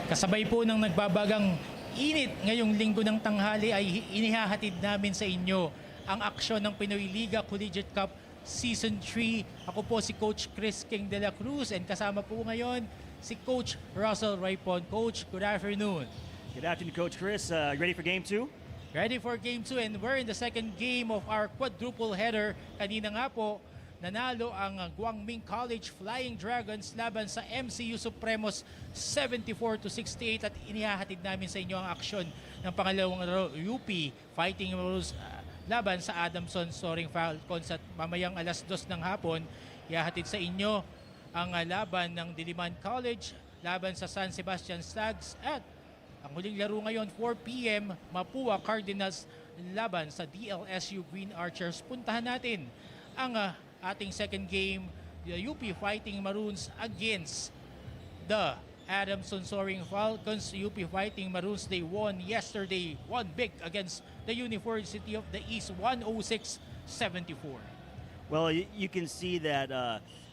Kasabay po ng nagbabagang init ngayong linggo ng tanghali ay inihahatid namin sa inyo ang aksyon ng Pinoy Liga Collegiate Cup Season 3. Ako po si Coach Chris King de la Cruz and kasama po ngayon si Coach Russell Raipon. Coach, good afternoon. Good afternoon, Coach Chris. Ready for Game 2? Ready for Game 2 and we're in the second game of our quadruple header. Kanina nga po, nanalo ang Guangming College Flying Dragons laban sa MCU Supremos 74-68 at inihahatid namin sa inyo ang aksyon ng pangalawang UP Fighting Maroons laban sa Adamson Soaring Falcons at mamayang alas 2 ng hapon ihahatid sa inyo ang laban ng Diliman College laban sa San Sebastian Stags at ang huling laro ngayon 4 PM Mapua Cardinals laban sa DLSU Green Archers. Puntahan natin ang ating second game, the UP Fighting Maroons against the Adamson Soaring Falcons. UP Fighting Maroons, they won yesterday, won big against the University of the East, 106-74. Well, you can see that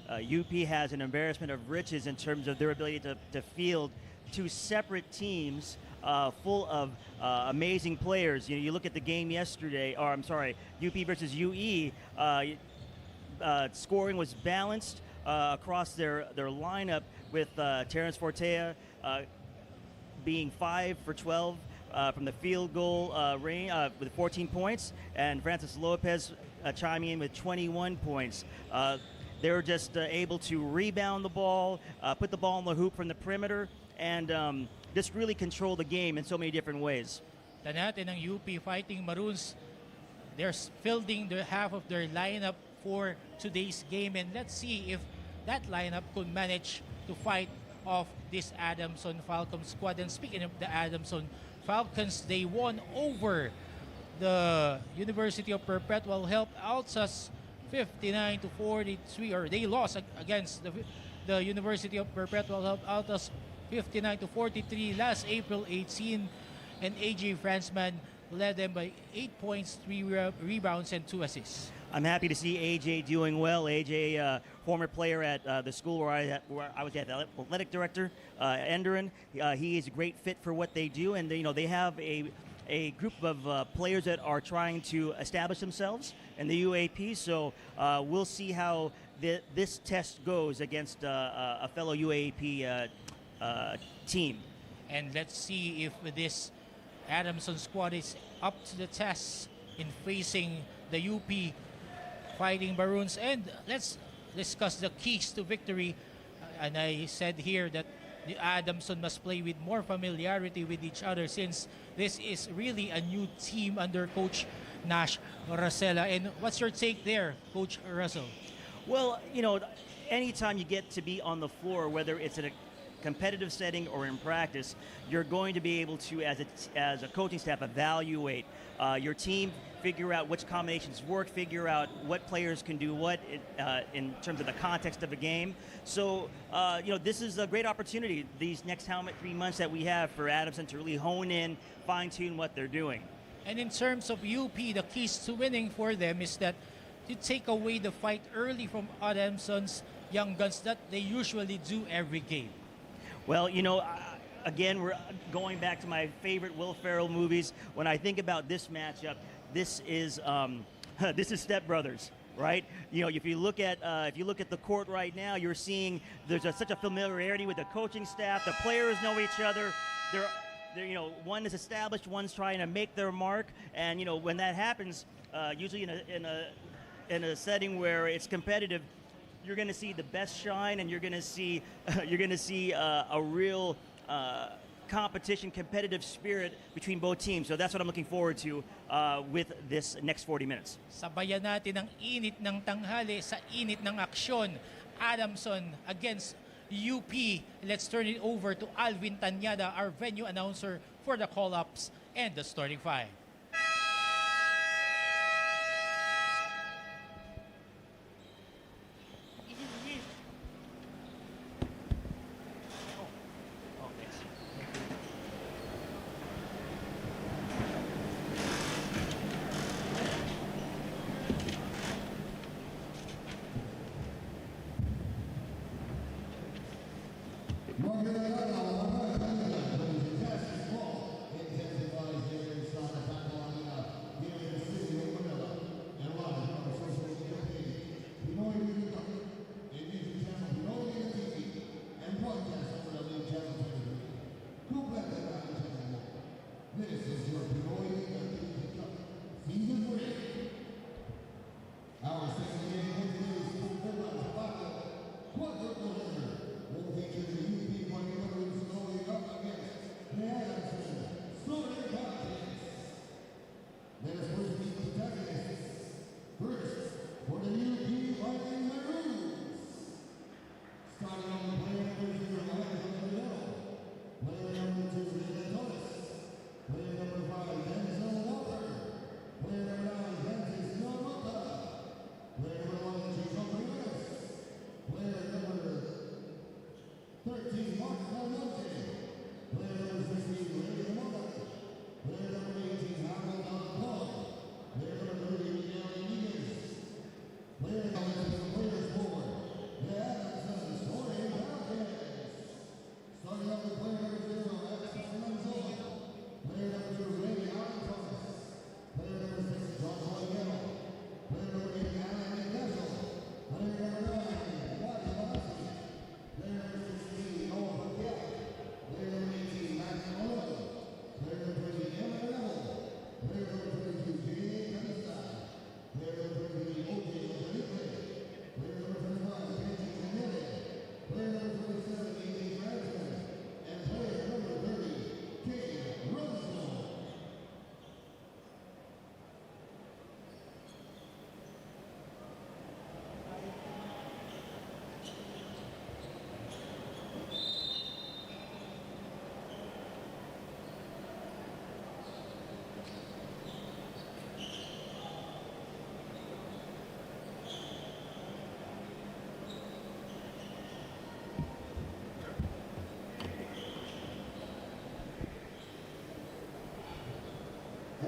UP has an embarrassment of riches in terms of their ability to field two separate teams full of amazing players. You look at the game yesterday, or I'm sorry, UP versus UE. Scoring was balanced across their lineup with Terrence Fortea being 5 for 12 from the field goal range with 14 points, and Francis Lopez chiming in with 21 points. They were just able to rebound the ball, put the ball in the hoop from the perimeter, and just really control the game in so many different ways. Natin ang UP Fighting Maroons, they're fielding half of their lineup for today's game, and let's see if that lineup could manage to fight off this Adamson Falcons squad. And speaking of the Adamson Falcons, they won over the University of Perpetual Help Alsace 59-43, or they lost against the University of Perpetual Help Alsace 59-43 last April 18, and AJ Franzman led them by 8 points, 3 rebounds, and 2 assists. I'm happy to see AJ doing well. AJ, former player at the school where I was the athletic director, Enderan. He is a great fit for what they do, and they have a group of players that are trying to establish themselves in the UAP. So we'll see how this test goes against a fellow UAP team. And let's see if this Adamson squad is up to the test in facing the UP Fighting Maroons. And let's discuss the keys to victory. And I said here that the Adamson must play with more familiarity with each other, since this is really a new team under Coach Nash Rosella. And what's your take there, Coach Russell? Well, anytime you get to be on the floor, whether it's in a competitive setting or in practice, you're going to be able to, as a coaching staff, evaluate your team, figure out which combinations work, figure out what players can do what in terms of the context of a game. So, this is a great opportunity, these next 3 months that we have for Adamson to really hone in, fine-tune what they're doing. And in terms of UP, the keys to winning for them is that to take away the fight early from Adamson's young guns that they usually do every game. Well, again, we're going back to my favorite Will Ferrell movies. When I think about this matchup, this is Step Brothers, right? If you look at the court right now, you're seeing there's such a familiarity with the coaching staff. The players know each other. One is established, one's trying to make their mark, and when that happens, usually in a setting where it's competitive, you're going to see the best shine, and you're going to see a real competition, competitive spirit between both teams. So that's what I'm looking forward to with this next 40 minutes. Sabayan natin ang init ng tanghali sa init ng aksyon. Adamson against UP. Let's turn it over to Alvin Tanyada, our venue announcer, for the call-ups and the starting five. Magandang araw.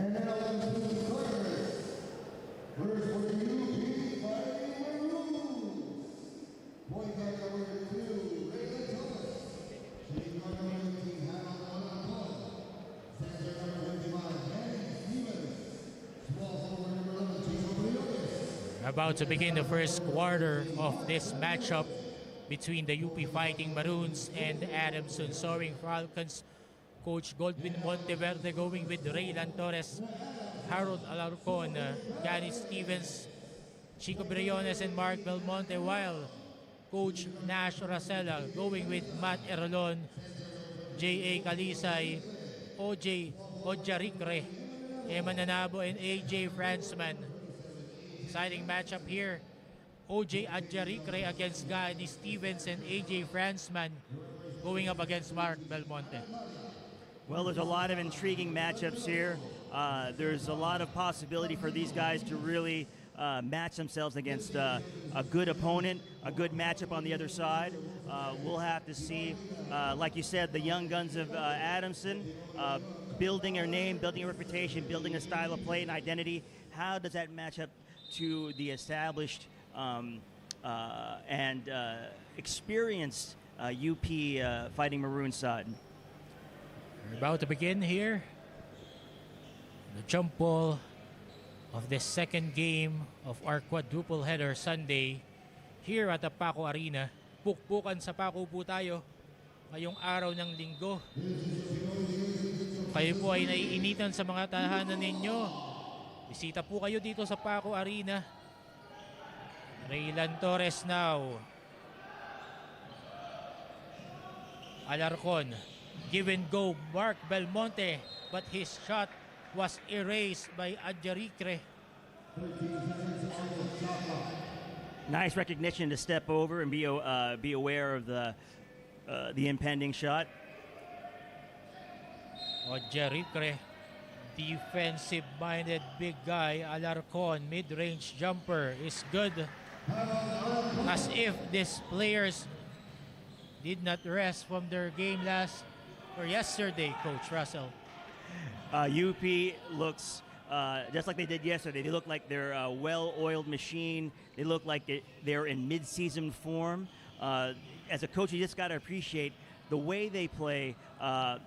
And now to the starters. First for the UP Fighting Maroons. Point guard number 2, Raylan Thomas. Shooting guard number 18, Harold Alarcon. Center number 25, Danny Stevens. Small forward number 11, Jason Briones. About to begin the first quarter of this matchup between the UP Fighting Maroons and the Adamson Soaring Falcons. Coach Goldwyn Monteverde going with Raylan Torres, Harold Alarcon, Danny Stevens, Chico Briones, and Mark Belmonte, while Coach Nash Racela going with Matt Erolon, J.A. Calisay, O.J. Ojaricre, Emma Nanabo, and A.J. Fransman. Exciting matchup here. O.J. Ojaricre against Danny Stevens and A.J. Fransman going up against Mark Belmonte. Well, there's a lot of intriguing matchups here. There's a lot of possibility for these guys to really match themselves against a good opponent, a good matchup on the other side. We'll have to see, like you said, the young guns of Adamson, building their name, building a reputation, building a style of play and identity. How does that match up to the established and experienced UP Fighting Maroon side? We're about to begin here. The jump ball of the second game of our quadruple header Sunday here at the PACO Arena. Pukpukan sa PACO po tayo ngayong araw ng linggo. Kayo po ay naiinitan sa mga tahanan ninyo. Bisita po kayo dito sa PACO Arena. Raylan Torres now. Alarcon. Give and go, Mark Belmonte, but his shot was erased by Ojaricre. Nice recognition to step over and be aware of the impending shot. Ojaricre, defensive-minded big guy. Alarcon, mid-range jumper is good. As if these players did not rest from their game yesterday, Coach Russell. UP looks just like they did yesterday. They look like they're a well-oiled machine. They look like they're in mid-season form. As a coach, you just got to appreciate the way they play,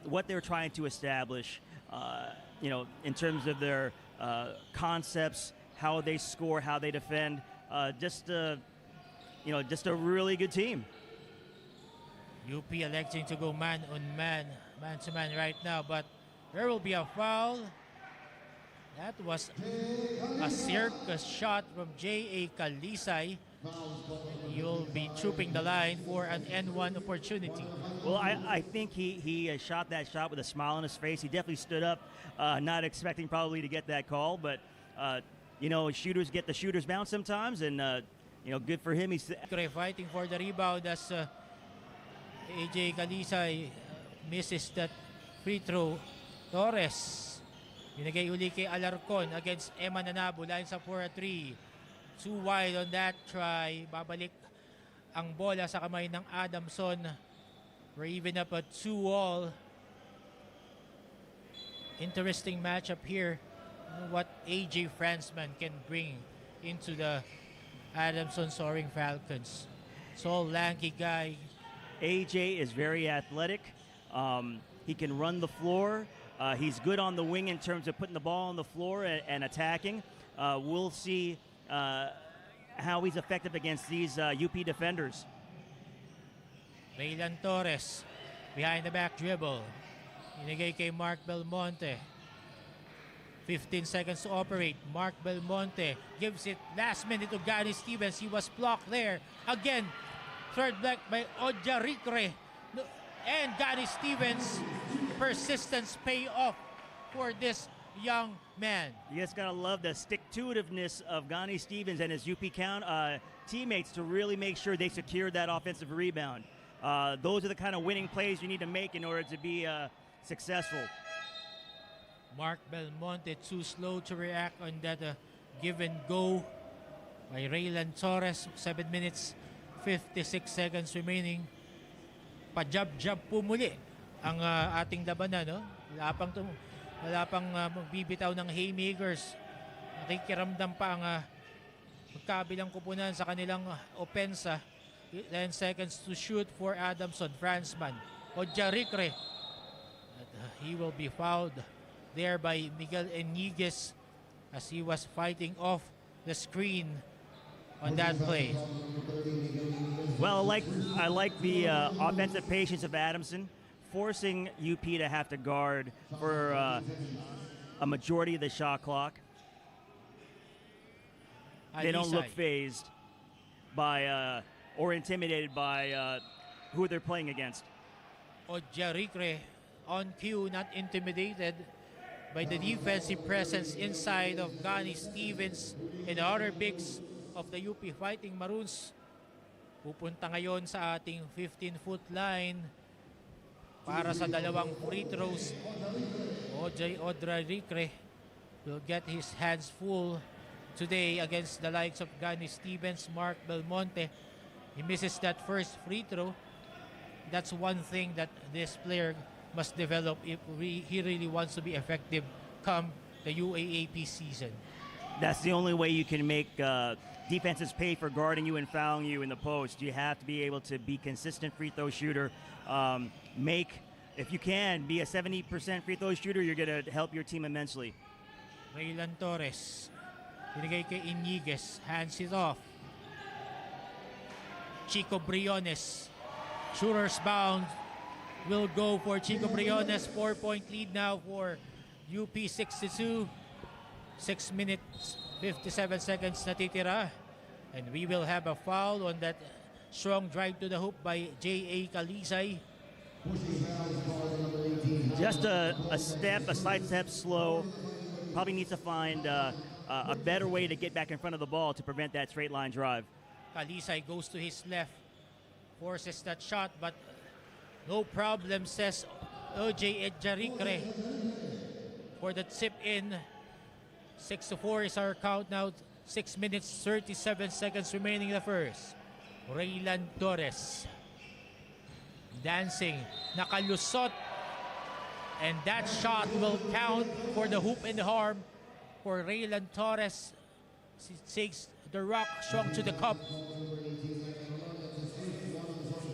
what they're trying to establish, in terms of their concepts, how they score, how they defend. Just a really good team. UP electing to go man-on-man, man-to-man right now, but there will be a foul. That was a circus shot from J.A. Calisay. You'll be trooping the line for an N1 opportunity. Well, I think he shot that shot with a smile on his face. He definitely stood up, not expecting probably to get that call, but shooters get the shooter's bounce sometimes, and good for him. He's fighting for the rebound as A.J. Calisay misses that free throw. Torres, binigay uli kay Alarcon against Emma Nanabo. Lines up for a 3. Too wide on that try. Babalik ang bola sa kamay ng Adamson. We're even up at 2-all. Interesting matchup here. What A.J. Fransman can bring into the Adamson Soaring Falcons. Tall, lanky guy. AJ is very athletic. He can run the floor. He's good on the wing in terms of putting the ball on the floor and attacking. We'll see how he's effective against these UP defenders. Raylan Torres, behind the back dribble. Inigay kay Mark Belmonte. 15 seconds to operate. Mark Belmonte gives it last minute to Danny Stevens. He was blocked there. Again, third block by Ojaricre. And Danny Stevens' persistence pay off for this young man. You just gotta love the stick-to-itiveness of Danny Stevens and his UP teammates to really make sure they secure that offensive rebound. Those are the kind of winning plays you need to make in order to be successful. Mark Belmonte too slow to react on that give and go by Raylan Torres. 7 minutes, 56 seconds remaining. Pa-jab-jab po muli ang ating labanan. No? Wala pang magbibitaw ng haymakers. Nakikiramdam pa ang magkabilang kupunan sa kanilang opensa. 10 seconds to shoot for Adamson, Franzman. Ojarikre. He will be fouled there by Miguel Eniguez as he was fighting off the screen on that play. Well, I like the offensive patience of Adamson, forcing UP to have to guard for a majority of the shot clock. They don't look phased by or intimidated by who they're playing against. Ojarikre on cue, not intimidated by the defensive presence inside of Gani Stevens and the other bigs of the UP Fighting Maroons. Pupunta ngayon sa ating 15-foot line para sa dalawang free throws. Ojarikre will get his hands full today against the likes of Gani Stevens, Mark Belmonte. He misses that first free throw. That's one thing that this player must develop if he really wants to be effective come the UAAP season. That's the only way you can make defenses pay for guarding you and fouling you in the post. You have to be able to be consistent free throw shooter. If you can, be a 70% free throw shooter, you're going to help your team immensely. Raylan Torres. Binigay kay Iniguez. Hands it off. Chico Briones. Shooter's bound. Will go for Chico Briones. 4-point lead now for UP 62. 6 minutes, 57 seconds natitira. And we will have a foul on that strong drive to the hoop by J.A. Kalisay. Just a slight step slow. Probably needs to find a better way to get back in front of the ball to prevent that straight line drive. Kalisay goes to his left. Forces that shot, but no problem, says O.J. Ojarikre for the tip in. 6-4 is our count now. 6 minutes, 37 seconds remaining in the first. Raylan Torres. Dancing. Nakalusot. And that shot will count for the hoop and the harm for Raylan Torres. He takes the rock strong to the cup.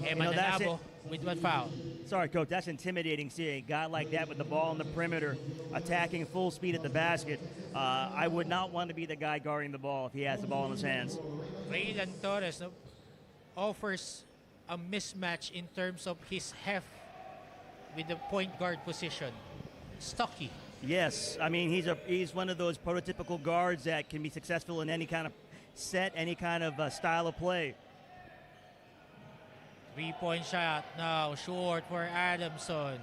Eman Nanabo with one foul. Sorry, Coach, that's intimidating seeing a guy like that with the ball on the perimeter, attacking full speed at the basket. I would not want to be the guy guarding the ball if he has the ball in his hands. Raylan Torres offers a mismatch in terms of his heft with the point guard position. Stocky. Yes, I mean, he's one of those prototypical guards that can be successful in any kind of set, any kind of style of play. 3-point shot now, short for Adamson.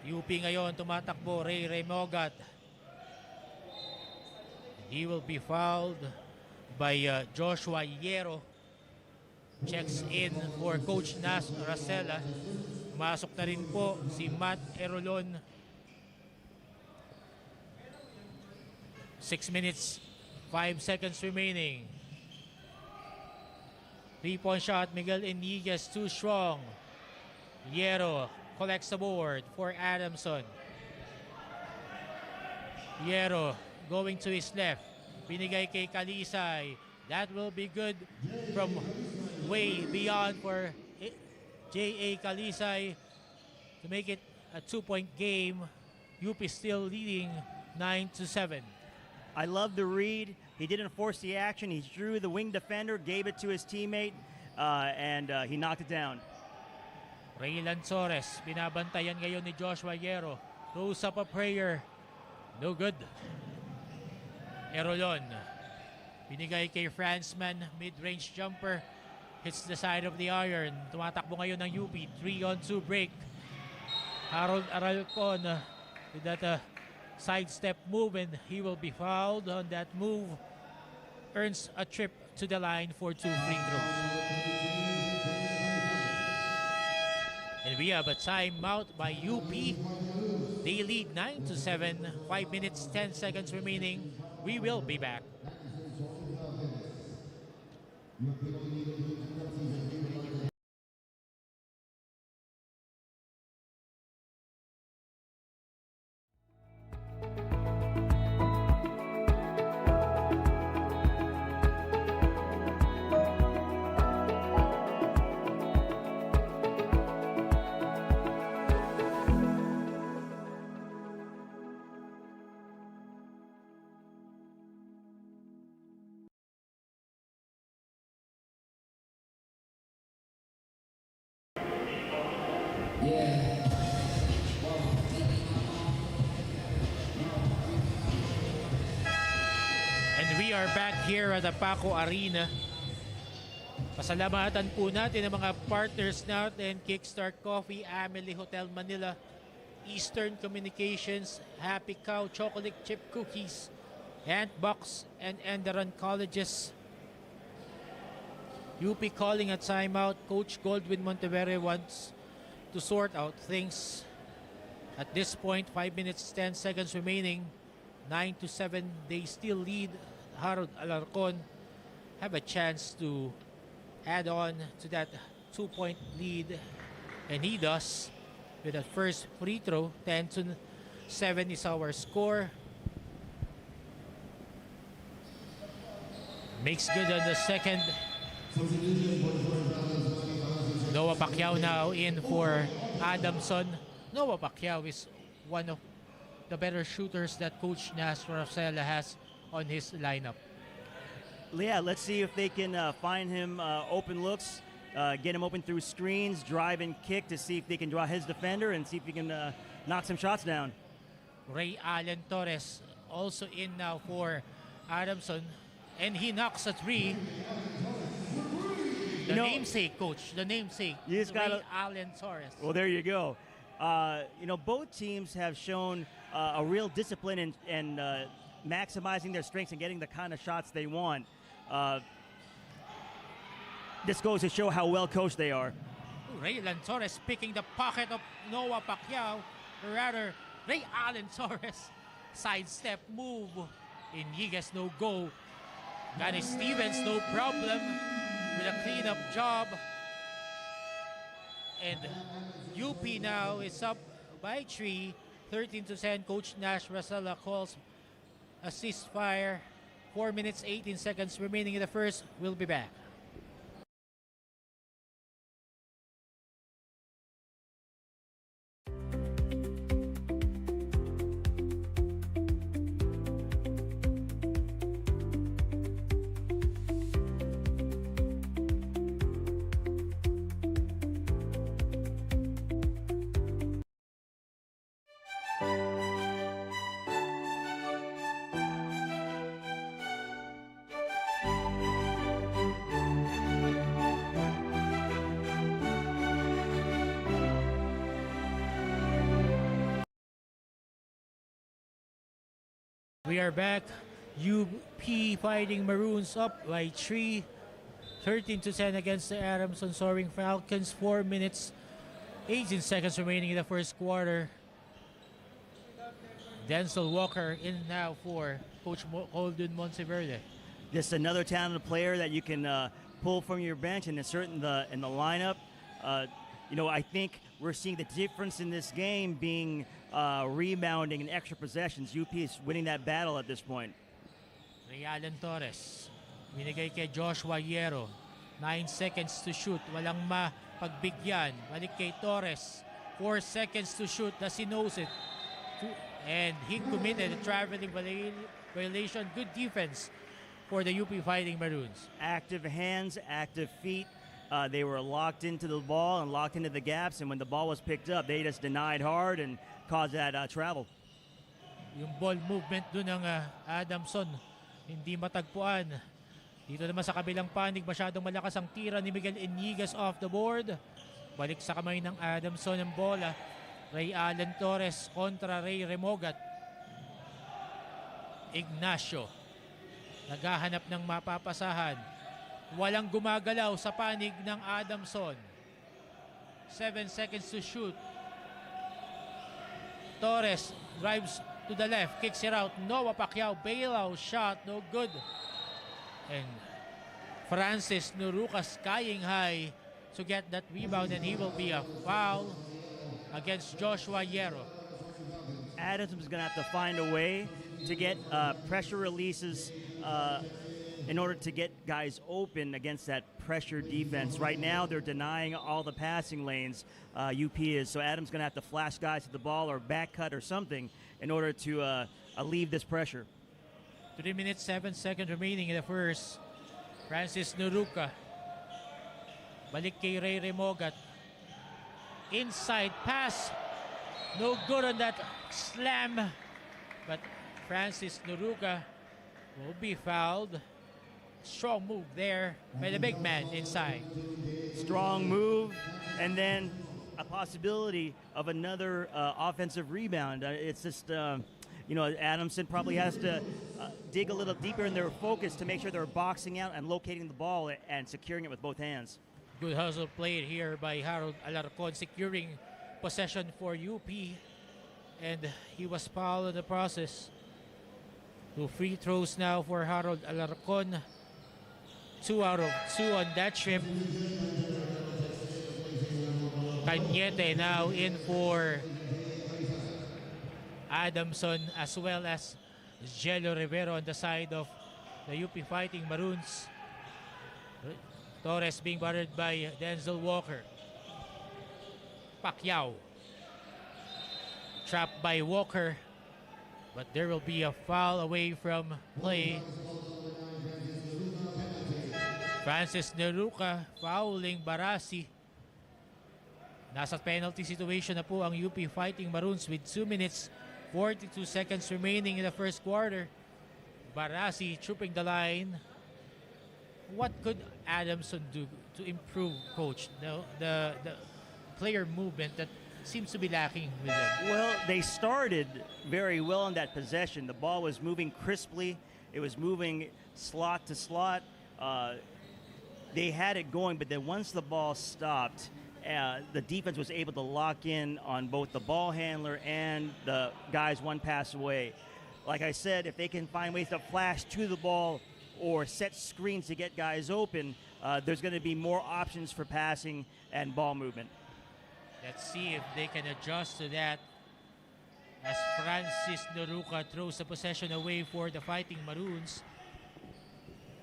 UP ngayon tumatakbo, Ray Mogat. He will be fouled by Joshua Hierro. Checks in for Coach Nas Racela. Masok na rin po si Matt Erolon. 6 minutes, 5 seconds remaining. 3-point shot, Miguel Eniguez, too strong. Hierro collects the board for Adamson. Hierro going to his left. Binigay kay Kalisay. That will be good from way beyond for J.A. Kalisay to make it a 2-point game. UP still leading 9-7. I love the read. He didn't force the action. He drew the wing defender, gave it to his teammate, and he knocked it down. Raylan Torres, binabantayan ngayon ni Joshua Hierro. Throws up a prayer. No good. Erolon. Binigay kay Franzman. Mid-range jumper. Hits the side of the iron. Tumatakbo ngayon ng UP. 3-on-2 break. Harold Aralcon with that sidestep move, and he will be fouled on that move. Earns a trip to the line for 2 free throws. And we have a timeout by UP. They lead 9-7. 5 minutes, 10 seconds remaining. We will be back. are back here at the PACO Arena. Pasalamatan po natin ang mga partners natin, Kickstart Coffee, Amelie Hotel Manila, Eastern Communications, Happy Cow Chocolate Chip Cookies, Antbox, and Enderon Colleges. UP calling a timeout. Coach Goldwyn Monteverde wants to sort out things. At this point, 5 minutes, 10 seconds remaining. 9-7, they still lead. Harold Alarcon have a chance to add on to that 2-point lead. And he does with that first free throw. 10-7 is our score. Makes good on the second. Noah Pacquiao now in for Adamson. Noah Pacquiao is one of the better shooters that Coach Nas Rosella has on his lineup. Yeah, let's see if they can find him open looks, get him open through screens, drive and kick to see if they can draw his defender and see if he can knock some shots down. Ray Allen Torres also in now for Adamson, and he knocks a three. The namesake, Coach, the namesake, you just Ray Allen Torres. Well, there you go. Both teams have shown a real discipline and maximizing their strengths and getting the kind of shots they want. This goes to show how well coached they are. Ray Allen Torres picking the pocket of Noah Pacquiao. Rather, Ray Allen Torres sidestep move. Inigas no go. Gani Stevens no problem with a cleanup job. And UP now is up by 3, 13-10. Coach Nash Rosella calls a ceasefire. 4 minutes, 18 seconds remaining in the first. We'll be back. We are back. UP Fighting Maroons up by 3, 13-10 against the Adamson Soaring Falcons. 4 minutes, 18 seconds remaining in the first quarter. Denzel Walker in now for Coach Goldwyn Monteverde. Just another talented player that you can pull from your bench and insert in the lineup. I think we're seeing the difference in this game being rebounding and extra possessions. UP is winning that battle at this point. Ray Allen Torres. Binigay kay Joshua Hierro. 9 seconds to shoot. Walang mapagbigyan. Balik kay Torres. 4 seconds to shoot. Does he knows it? And he committed a traveling violation. Good defense for the UP Fighting Maroons. Active hands, active feet. They were locked into the ball and locked into the gaps, and when the ball was picked up, they just denied hard and caused that travel. Yung ball movement dun ng Adamson, hindi matagpuan. Dito naman sa kabilang panig, masyadong malakas ang tira ni Miguel Inigas off the board. Balik sa kamay ng Adamson ang bola. Ray Allen Torres kontra Ray Remogat. Ignacio naghahanap ng mapapasahan. Walang gumagalaw sa panig ng Adamson. 7 seconds to shoot. Torres drives to the left, kicks it out. Noah Pacquiao, bailout shot, no good. And Francis Nuruka skying high to get that rebound, and he will be a foul against Joshua Hierro. Adams is going to have to find a way to get pressure releases in order to get guys open against that pressure defense. Right now, they're denying all the passing lanes, UP is. So Adams going to have to flash guys to the ball or back cut or something in order to alleviate this pressure. 3 minutes, 7 seconds remaining in the first. Francis Nuruka. Balik kay Ray Remogat. Inside pass. No good on that slam. But Francis Nuruka will be fouled. Strong move there by the big man inside. Strong move, and then a possibility of another offensive rebound. It's just, Adamson probably has to dig a little deeper in their focus to make sure they're boxing out and locating the ball and securing it with both hands. Good hustle played here by Harold Alarcon, securing possession for UP, and he was fouled in the process. 2 free throws now for Harold Alarcon. 2 out of 2 on that trip. Cañete now in for Adamson, as well as Jello Rivero on the side of the UP Fighting Maroons. Torres being guarded by Denzel Walker. Pacquiao. Trapped by Walker. But there will be a foul away from play. Francis Neruca fouling Barasi. Nasa penalty situation na po ang UP Fighting Maroons with 2 minutes 42 seconds remaining in the first quarter. Barasi trooping the line. What could Adamson do to improve, Coach, the player movement that seems to be lacking with them? Well, they started very well on that possession. The ball was moving crisply. It was moving slot to slot. They had it going, but then once the ball stopped, the defense was able to lock in on both the ball handler and the guys one pass away. Like I said, if they can find ways to flash to the ball or set screens to get guys open, there's going to be more options for passing and ball movement. Let's see if they can adjust to that, as Francis Noruca throws the possession away for the Fighting Maroons.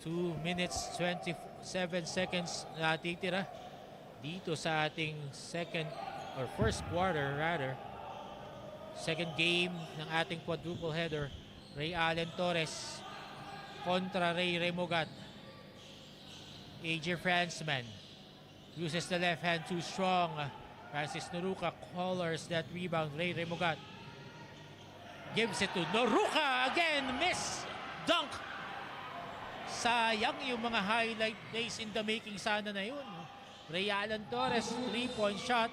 2 minutes 27 seconds na titira dito sa ating first quarter rather. Second game ng ating quadruple header. Ray Allen Torres kontra Ray Remogat. AJ Fransman uses the left hand too strong. Francis Noruca collars that rebound. Ray Remogat gives it to Noruca again. Miss dunk. Sayang yung mga highlight plays in the making sana na yun. Ray Allen Torres 3-point shot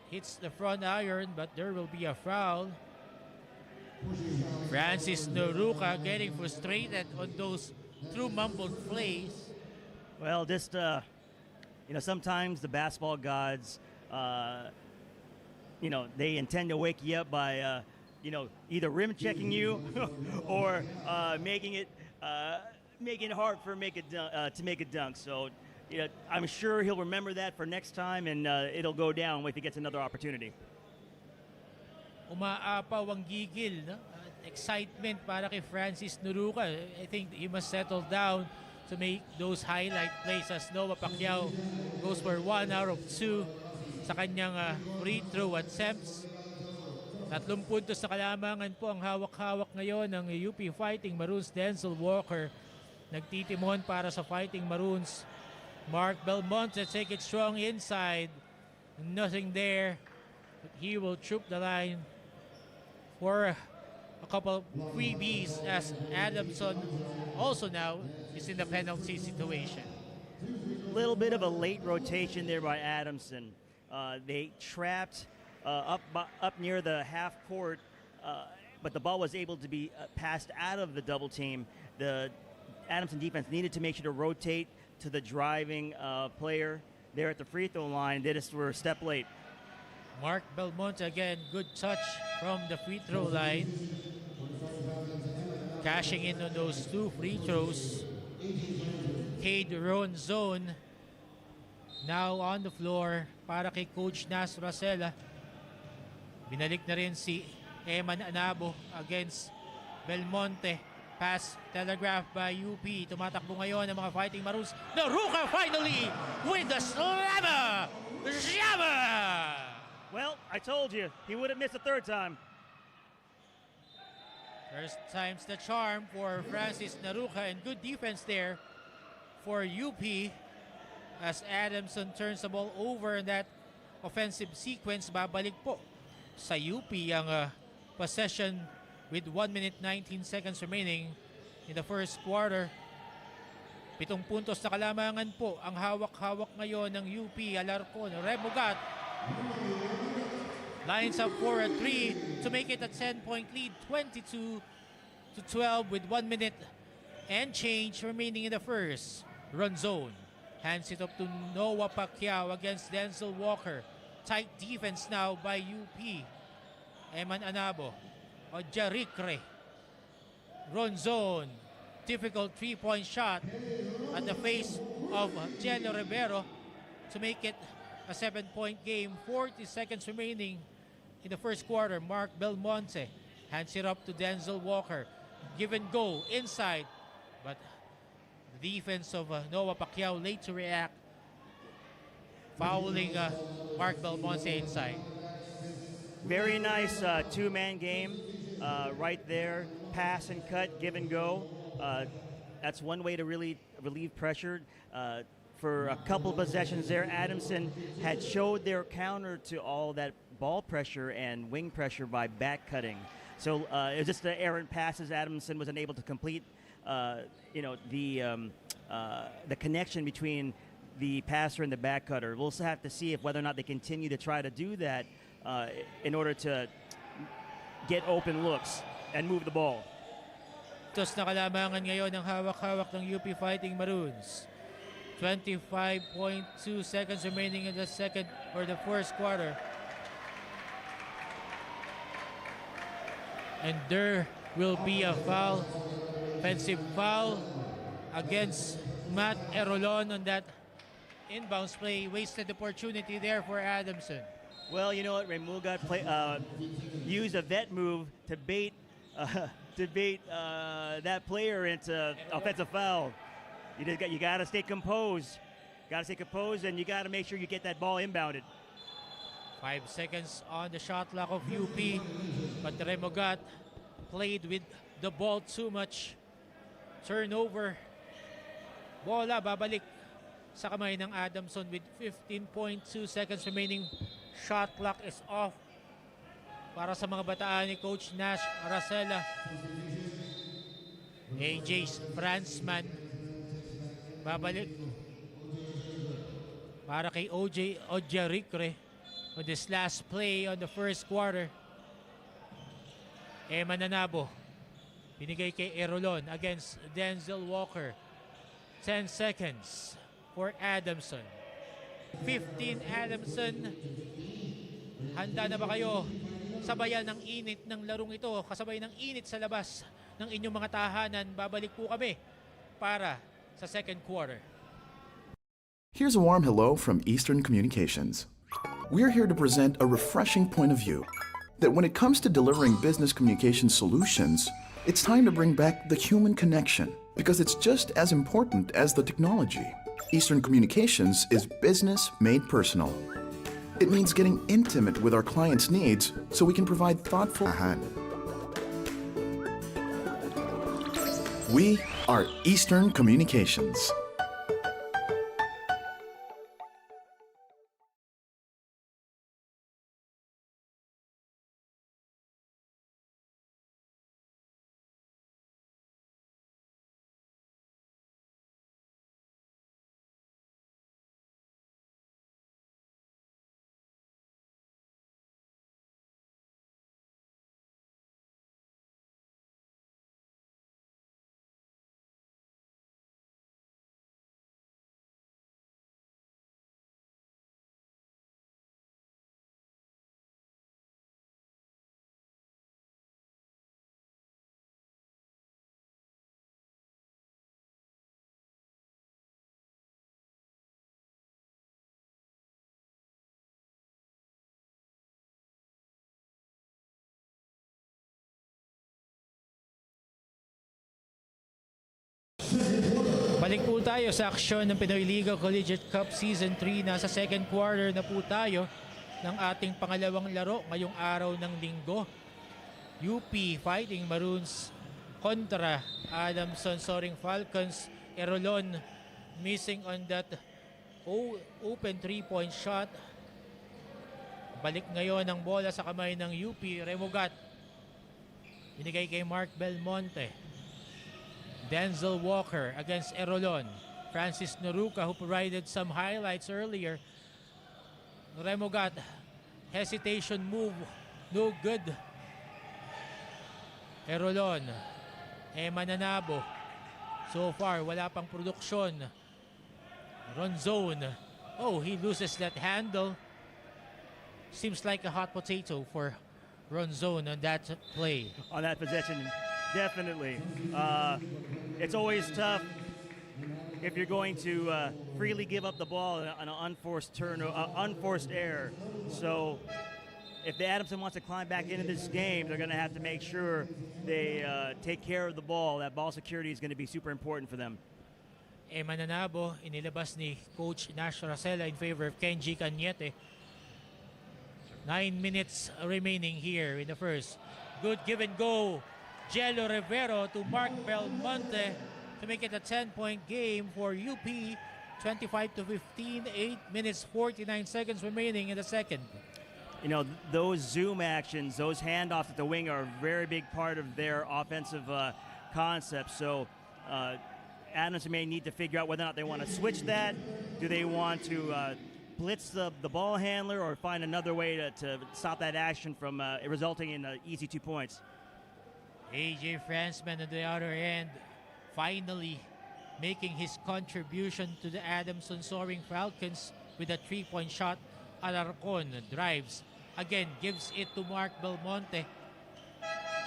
hits the front iron, but there will be a foul. Francis Noruca getting frustrated on those true mumbled plays. Well, just sometimes the basketball gods, they intend to wake you up by either rim checking you or making it hard to make a dunk. So I'm sure he'll remember that for next time, and it'll go down if he gets another opportunity. Umaapaw ang gigil, no? Excitement para kay Francis Noruca. I think he must settle down to make those highlight plays, as Noah Pacquiao goes for 1 out of 2 sa kanyang free throw attempts. 3 puntos na kalamangan po ang hawak-hawak ngayon ng UP Fighting Maroons. Denzel Walker nagtitimon para sa Fighting Maroons. Mark Belmonte take it strong inside. Nothing there. But he will troop the line for a couple of freebies, as Adamson also now is in the penalty situation. Little bit of a late rotation there by Adamson. They trapped up near the half court, but the ball was able to be passed out of the double team. The Adamson defense needed to make sure to rotate to the driving player there at the free throw line. They just were a step late. Mark Belmonte again, good touch from the free throw line. Cashing in on those 2 free throws. Cade Ron zone now on the floor para kay Coach Nas Rosella. Binalik na rin si Eman Anabo against Belmonte. Pass telegraphed by UP. Tumatakbo ngayon ang mga Fighting Maroons. Noruca finally with the slammer! Jammer! Well, I told you, he would have missed the 3rd time. First time's the charm for Francis Noruca, and good defense there for UP as Adamson turns the ball over in that offensive sequence. Babalik po sa UP ang possession with 1 minute 19 seconds remaining in the first quarter. 7 puntos na kalamangan po ang hawak-hawak ngayon ng UP Alarcon. Remugat lines up for a 3 to make it a 10-point lead, 22-12 with 1 minute and change remaining in the first. Run zone. Hands it up to Noah Pacquiao against Denzel Walker. Tight defense now by UP. Eman Anabo. Ojarikre. Run zone. Difficult 3-point shot at the face of Jello Rivero to make it a 7-point game. 40 seconds remaining in the first quarter. Mark Belmonte hands it up to Denzel Walker. Give and go inside, but the defense of Noah Pacquiao late to react, fouling Mark Belmonte inside. Very nice two-man game right there. Pass and cut, give and go. That's one way to really relieve pressure. For a couple of possessions there, Adamson had showed their counter to all that ball pressure and wing pressure by back cutting. So it was just the errant passes. Adamson was unable to complete, the connection between the passer and the back cutter. We'll have to see if whether or not they continue to try to do that in order to get open looks and move the ball. Tos na kalamangan ngayon ng hawak-hawak ng UP Fighting Maroons. 25.2 seconds remaining in the second or the first quarter. And there will be a foul, offensive foul against Matt Erolon on that inbounds play. Wasted opportunity there for Adamson. Well, you know what, Remugat used a vet move to bait that player into offensive foul. You got to stay composed. And you got to make sure you get that ball inbounded. 5 seconds on the shot clock of UP, but Remugat played with the ball too much. Turnover. Bola babalik sa kamay ng Adamson with 15.2 seconds remaining. Shot clock is off para sa mga bataan ni Coach Nash Aracela. AJ Franzman babalik para kay OJ Ojarikre on this last play on the first quarter. Eman Nanabo binigay kay Erolon against Denzel Walker. 10 seconds for Adamson. 15 Adamson. Handa na ba kayo sabayan ng init ng larong ito, kasabay ng init sa labas ng inyong mga tahanan? Babalik po kami para sa second quarter. Here's a warm hello from Eastern Communications. We're here to present a refreshing point of view that when it comes to delivering business communication solutions, it's time to bring back the human connection because it's just as important as the technology. Eastern Communications is business made personal. It means getting intimate with our clients' needs so we can provide thoughtful. We are Eastern Communications. Balik po tayo sa aksyon ng PINOYLIGA Collegiate Cup Season 3. Nasa second quarter na po tayo ng ating pangalawang laro ngayong araw ng linggo. UP Fighting Maroons kontra Adamson Soaring Falcons. Erolon missing on that open 3-point shot. Balik ngayon ang bola sa kamay ng UP. Remugat binigay kay Mark Belmonte. Denzel Walker against Erolon. Francis Noruca, who provided some highlights earlier. Remogat, hesitation move, no good. Erolon, Mananabo. So far, wala pang produksyon. Ronzone. Oh, he loses that handle. Seems like a hot potato for Ronzone on that play. On that possession, definitely. It's always tough if you're going to freely give up the ball on an unforced turn or unforced error. So if the Adamson wants to climb back into this game, they're going to have to make sure they take care of the ball. That ball security is going to be super important for them. Mananabo, inilabas ni Coach Nash Racela in favor of Kenji Cañete. 9 minutes remaining here in the first. Good give and go. Jello Rivero to Mark Belmonte to make it a 10-point game for UP. 25-15, 8 minutes 49 seconds remaining in the second. You know, those zoom actions, those handoffs at the wing are a very big part of their offensive concept. So Adams may need to figure out whether or not they want to switch that. Do they want to blitz the ball handler or find another way to stop that action from resulting in easy 2 points? AJ Fransman on the other end, finally making his contribution to the Adamson Soaring Falcons with a 3-point shot. Alarcon drives. Again, gives it to Mark Belmonte.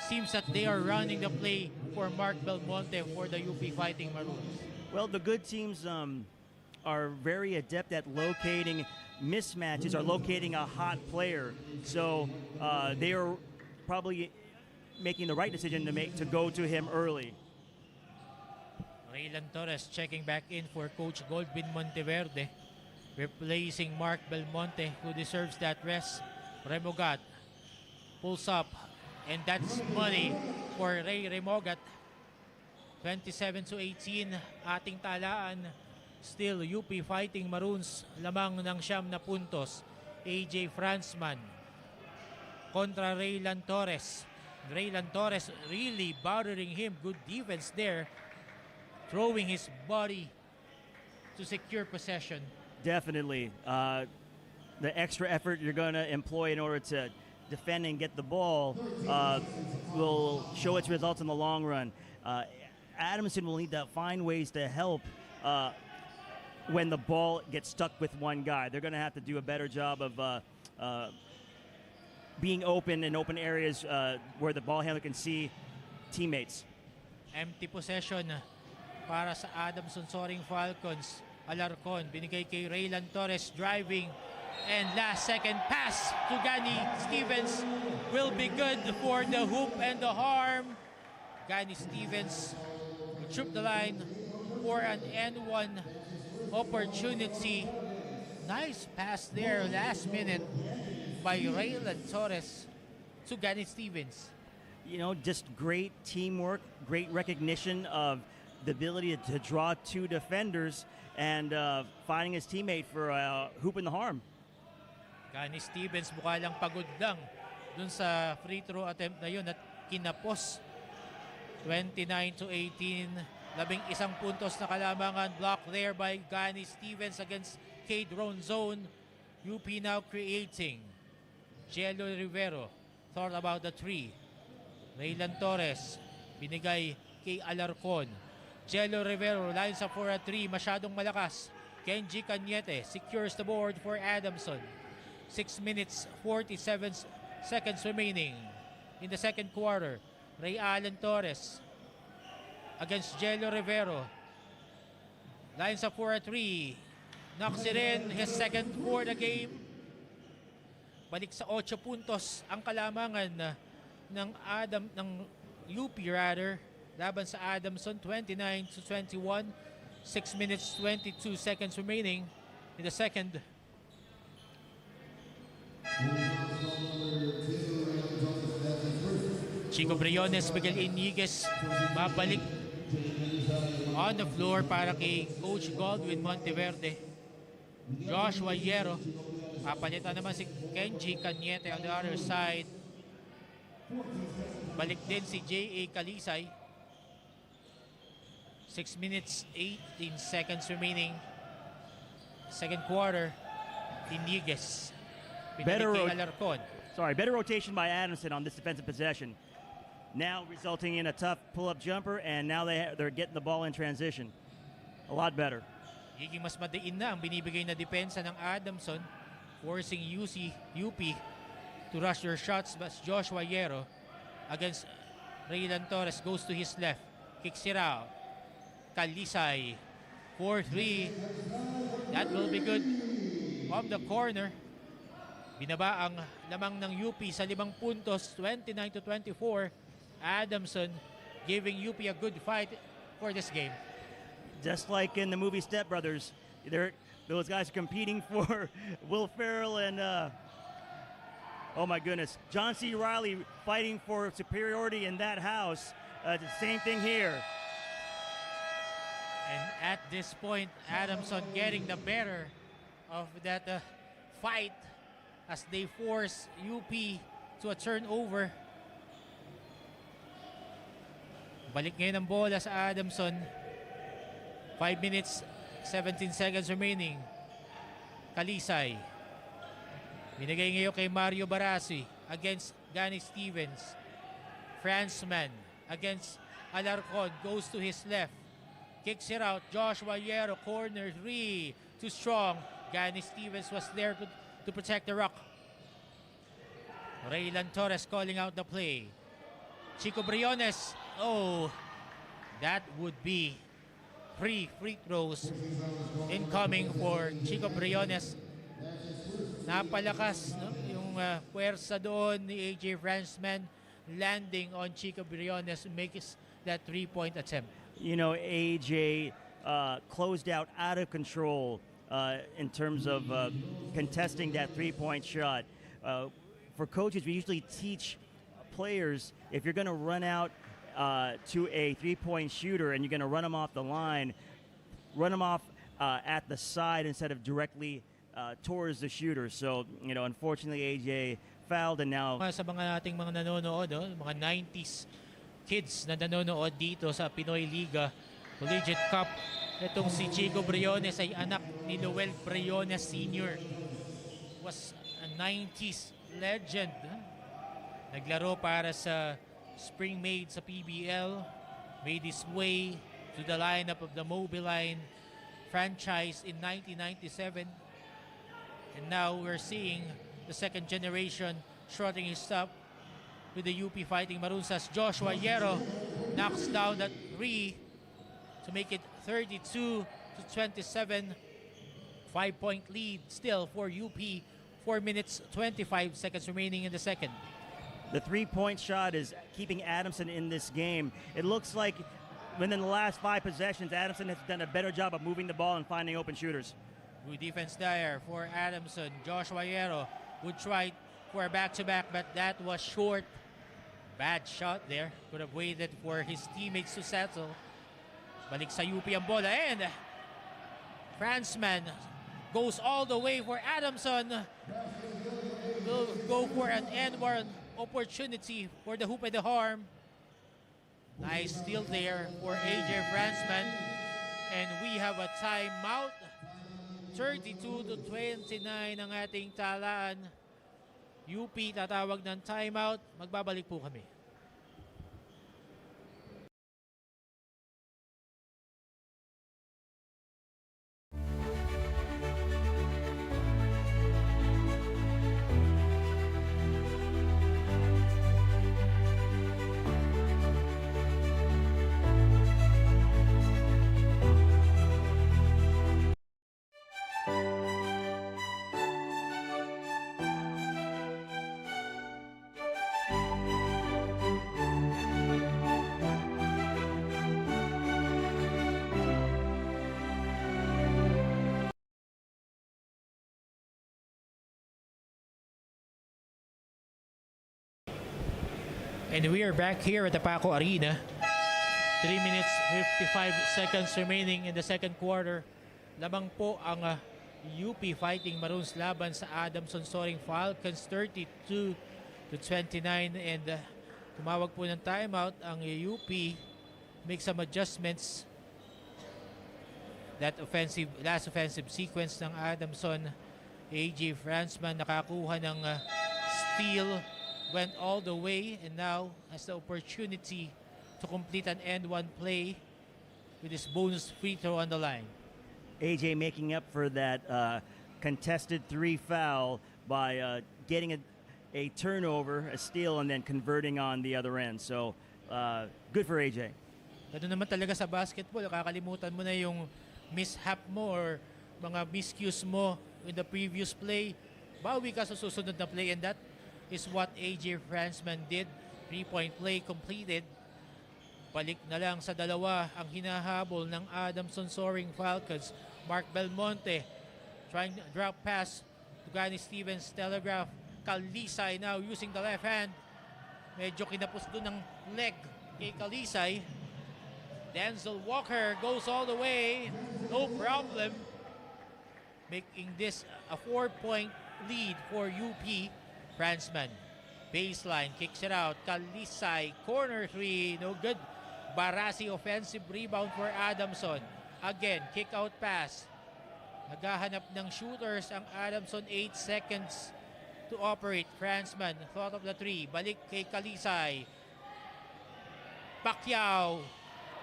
Seems that they are running the play for Mark Belmonte for the UP Fighting Maroons. Well, the good teams are very adept at locating mismatches or locating a hot player. So they are probably making the right decision to go to him early. Raylan Torres checking back in for Coach Goldwyn Monteverde, replacing Mark Belmonte, who deserves that rest. Remogat pulls up, and that's money for Ray Remogat. 27-18 ating talaan. Still UP Fighting Maroons lamang ng 9 na puntos. AJ Fransman kontra Raylan Torres. Raylan Torres really bothering him. Good defense there. Throwing his body to secure possession. Definitely. The extra effort you're going to employ in order to defend and get the ball will show its results in the long run. Adamson will need to find ways to help when the ball gets stuck with one guy. They're going to have to do a better job of being open in open areas where the ball handler can see teammates. Empty possession para sa Adamson Soaring Falcons. Alarcon, binigay kay Raylan Torres, driving, and last second pass to Gani Stevens will be good for the hoop and the harm. Gani Stevens will trip the line for an N1 opportunity. Nice pass there last minute by Raylan Torres to Gani Stevens. You know, just great teamwork, great recognition of the ability to draw 2 defenders and finding his teammate for a hoop in the harm. Gani Stevens mukha lang pagod lang dun sa free throw attempt na yun at kinapos. 29-18, 11 puntos na kalamangan, blocked there by Gani Stevens against Cade Ronzone. UP now creating. Jello Rivero thought about the 3. Raylan Torres binigay kay Alarcon. Jello Rivero lines up for a 3, masyadong malakas. Kenji Cañete secures the board for Adamson. 6 minutes 47 seconds remaining in the second quarter. Ray Allen Torres against Jello Rivero. Lines up for a 3. Knocks it in, his second for the game. Balik sa 8 puntos ang kalamangan ng UP rather. Laban sa Adamson, 29-21. 6 minutes 22 seconds remaining in the second. Chico Briones, Miguel Iniguez babalik on the floor para kay Coach Goldwyn Monteverde. Joshua Hierro, papalitan naman si Kenji Cañete on the other side. Balik din si J.A. Kalisay. 6 minutes, 18 seconds remaining. Second quarter, Iniguez. Better Pinalik kay ro- Alarcon. Better rotation by Adamson on this defensive possession. Now resulting in a tough pull-up jumper, and now they're getting the ball in transition. A lot better. Higing mas madiin na ang binibigay na depensa ng Adamson, forcing UP to rush their shots, but Joshua Yero against Raylan Torres goes to his left, kicks it out. Kalisay, 4-3. That will be good. From the corner, binaba ang lamang ng UP sa 5 puntos, 29-24. Adamson giving UP a good fight for this game. Just like in the movie Step Brothers, those guys are competing for Will Ferrell and, oh my goodness, John C. Reilly fighting for superiority in that house. The same thing here. And at this point, Adamson getting the better of that fight as they force UP to a turnover. Balik ngayon ang bola sa Adamson. 5 minutes, 17 seconds remaining. Kalisay. Binigay ngayon kay Mario Barasi against Gani Stevens. Franzman against Alarcon goes to his left. Kicks it out. Joshua Yero, corner 3. Too strong. Gani Stevens was there to protect the rock. Raylan Torres calling out the play. Chico Briones. Oh, that would be 3 free throws incoming for Chico Briones. Napalakas, no? Yung puwersa doon ni AJ Franzman landing on Chico Briones makes that 3-point attempt. You know, AJ closed out of control in terms of contesting that 3-point shot. For coaches, we usually teach players, if you're going to run out to a 3-point shooter and you're going to run them off the line, run them off at the side instead of directly towards the shooter. So, you know, unfortunately, AJ fouled, and now Sa mga ating mga nanonood, mga 90s kids na nanonood dito sa Pinoy Liga Collegiate Cup, itong si Chico Briones ay anak ni Noel Briones Sr. Was a 90s legend. Naglaro para sa Spring Made sa PBL, made his way to the lineup of the Mobiline franchise in 1997. And now we're seeing the second generation shorting his stop with the UP Fighting Maroons as Joshua Yero knocks down that 3 to make it 32-27. 5-point lead still for UP. 4 minutes, 25 seconds remaining in the second. the 3-point shot is keeping Adamson in this game. It looks like within the last 5 possessions, Adamson has done a better job of moving the ball and finding open shooters. Good defense there for Adamson. Joshua Yero would try for a back-to-back, but that was short. Bad shot there. Could have waited for his teammates to settle. Balik sa UP ang bola, and Franzman goes all the way for Adamson. Will go for an end-one opportunity for the hoop and the harm. Nice steal there for AJ Franzman. And we have a timeout. 32-29 ang ating talaan. UP tatawag ng timeout. Magbabalik po kami. And we are back here at the PACO Arena. 3 minutes, 55 seconds remaining in the second quarter. Lamang po ang UP Fighting Maroons laban sa Adamson Soaring Falcons, 32-29. And tumawag po ng timeout ang UP. Make some adjustments that last offensive sequence ng Adamson. AJ Fransman nakakuha ng steal, went all the way, and now has the opportunity to complete an end one play with his bonus free throw on the line. AJ making up for that contested 3 foul by getting a turnover, a steal, and then converting on the other end. So good for AJ. Ganun naman talaga sa basketball, kakalimutan mo na yung mishap mo or mga miscues mo in the previous play. Bawi ka sa susunod na play, and that is what AJ Fransman did. 3-point play completed. Balik na lang sa dalawa ang hinahabol ng Adamson Soaring Falcons. Mark Belmonte trying to drop pass to Gani Stevens. Telegraph. Kalisay now using the left hand. Medyo kinapos doon ng leg kay Kalisay. Denzel Walker goes all the way. No problem. Making this a 4-point lead for UP. Fransman. Baseline. Kicks it out. Kalisay. Corner 3. No good. Barasi offensive rebound for Adamson. Again, kick out pass. Naghahanap ng shooters ang Adamson. 8 seconds to operate. Fransman thought of the 3. Balik kay Kalisay. Pacquiao.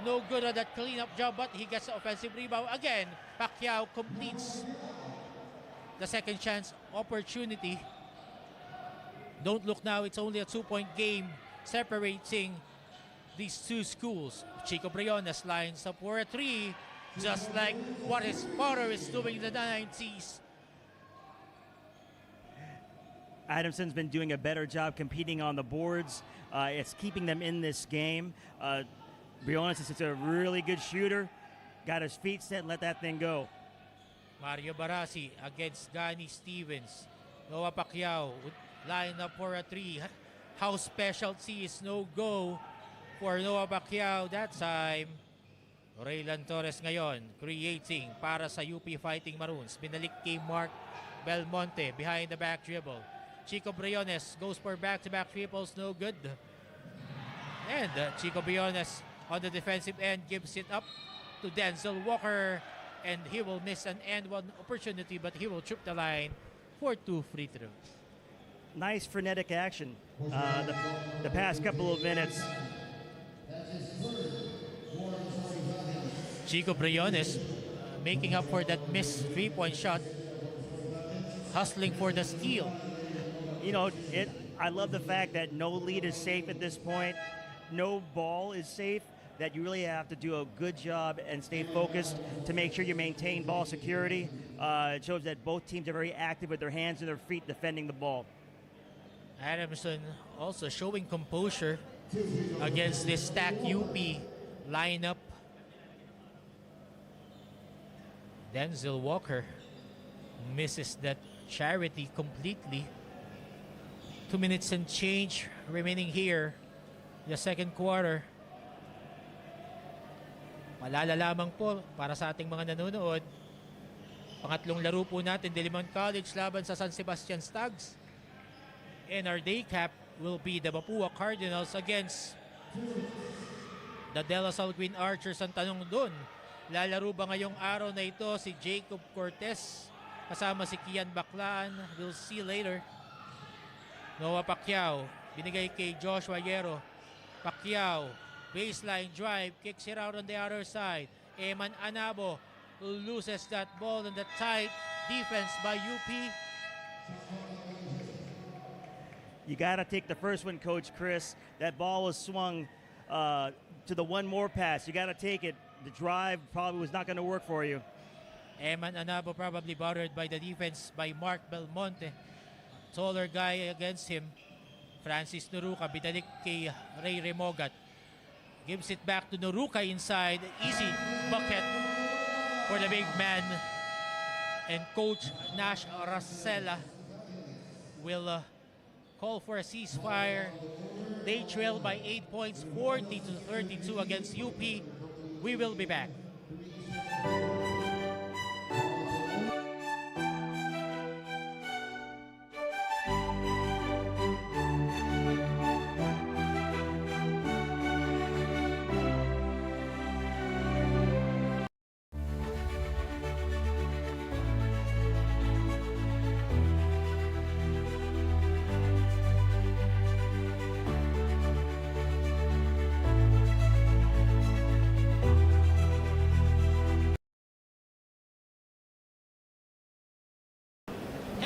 No good at that cleanup job, but he gets the offensive rebound. Again, Pacquiao completes the second chance opportunity. Don't look now, it's only a 2-point game separating these two schools. Chico Briones lines up for a 3, just like what his father is doing in the 90s. Adamson's been doing a better job competing on the boards. It's keeping them in this game. Briones is a really good shooter. Got his feet set and let that thing go. Mario Barasi against Gani Stevens. Noah Pacquiao would line up for a 3. House specialty is no go for Noah Pacquiao that time. Raylan Torres ngayon creating para sa UP Fighting Maroons. Binalik kay Mark Belmonte behind the back dribble. Chico Briones goes for back-to-back triples, no good. And Chico Briones on the defensive end gives it up to Denzel Walker, and he will miss an end one opportunity, but he will trip the line for 2 free throws. Nice frenetic action the past couple of minutes. Chico Briones making up for that missed 3-point shot, hustling for the steal. You know, I love the fact that no lead is safe at this point. No ball is safe. That you really have to do a good job and stay focused to make sure you maintain ball security. It shows that both teams are very active with their hands and their feet defending the ball. Adamson also showing composure against this stacked UP lineup. Denzel Walker misses that charity completely. 2 minutes and change remaining here in the second quarter. Malala lamang po para sa ating mga nanonood. Pangatlong laro po natin, Diliman College laban sa San Sebastian Stags. And our day cap will be the Mapua Cardinals against the De La Salle Green Archers. Ang tanong doon, lalaro ba ngayong araw na ito si Jacob Cortez kasama si Kian Baclaan? We'll see later. Noah Pacquiao, binigay kay Joshua Yero. Pacquiao, baseline drive, kicks it out on the other side. Eman Anabo loses that ball in the tight defense by UP. You got to take the first one, Coach Chris. That ball was swung to the one more pass. You got to take it. The drive probably was not going to work for you. Eman Anabo probably bothered by the defense by Mark Belmonte. Taller guy against him. Francis Noruca, binalik kay Ray Remogat. Gives it back to Noruca inside. Easy bucket for the big man. And Coach Nash Rasela will call for a ceasefire. They trail by 8 points, 40-32 against UP. We will be back.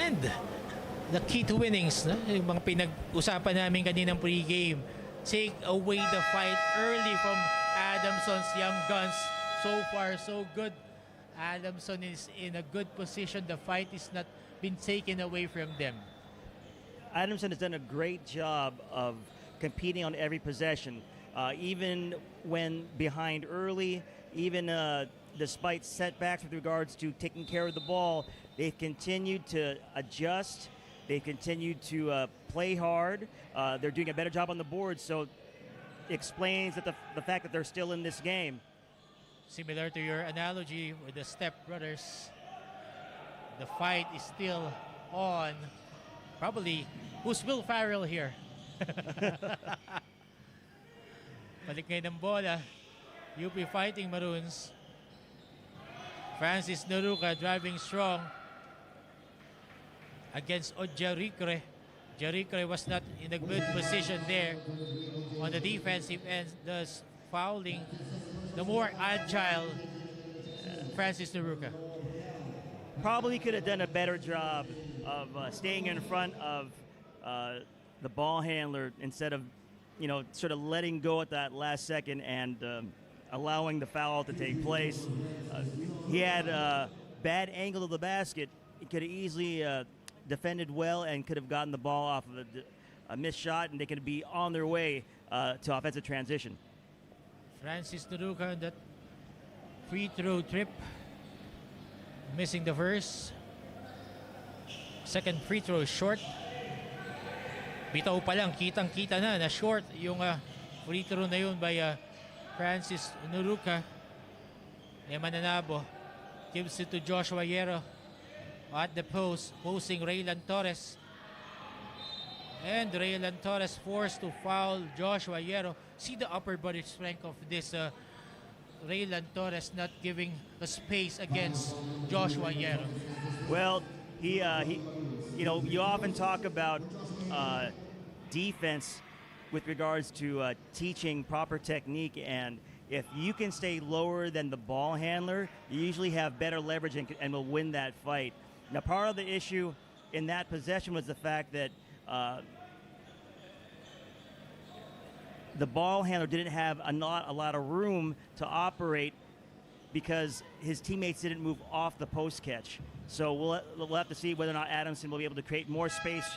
And the key to winnings, no? Yung mga pinag-usapan namin kaninang pregame, take away the fight early from Adamson's young guns. So far, so good. Adamson is in a good position. The fight is not been taken away from them. Adamson has done a great job of competing on every possession, even when behind early, even despite setbacks with regards to taking care of the ball, they've continued to adjust. They've continued to play hard. They're doing a better job on the board, so it explains that the fact that they're still in this game. Similar to your analogy with the Step Brothers, the fight is still on. Probably, who's Will Farrell here? Balik ngayon ng bola. UP Fighting Maroons. Francis Noruca driving strong against Ojarikre. Jarikre was not in a good position there on the defensive end, thus fouling the more agile Francis Noruca. Probably could have done a better job of staying in front of the ball handler instead of, sort of letting go at that last second and allowing the foul to take place. He had a bad angle of the basket. He could have easily defended well and could have gotten the ball off of a missed shot, and they could be on their way to offensive transition. Francis Noruca on that free throw trip, missing the first. Second free throw is short. Bitaw pa lang, kitang-kita na short yung free throw na yun by Francis Noruca. Mananabo gives it to Joshua Hierro at the post, posing Raylan Torres. And Raylan Torres forced to foul Joshua Hierro. See the upper body strength of this Raylan Torres, not giving a space against Joshua Hierro. Well, he you often talk about defense with regards to teaching proper technique, and if you can stay lower than the ball handler, you usually have better leverage and will win that fight. Now, part of the issue in that possession was the fact that the ball handler didn't have a lot of room to operate because his teammates didn't move off the post catch. So we'll have to see whether or not Adamson will be able to create more space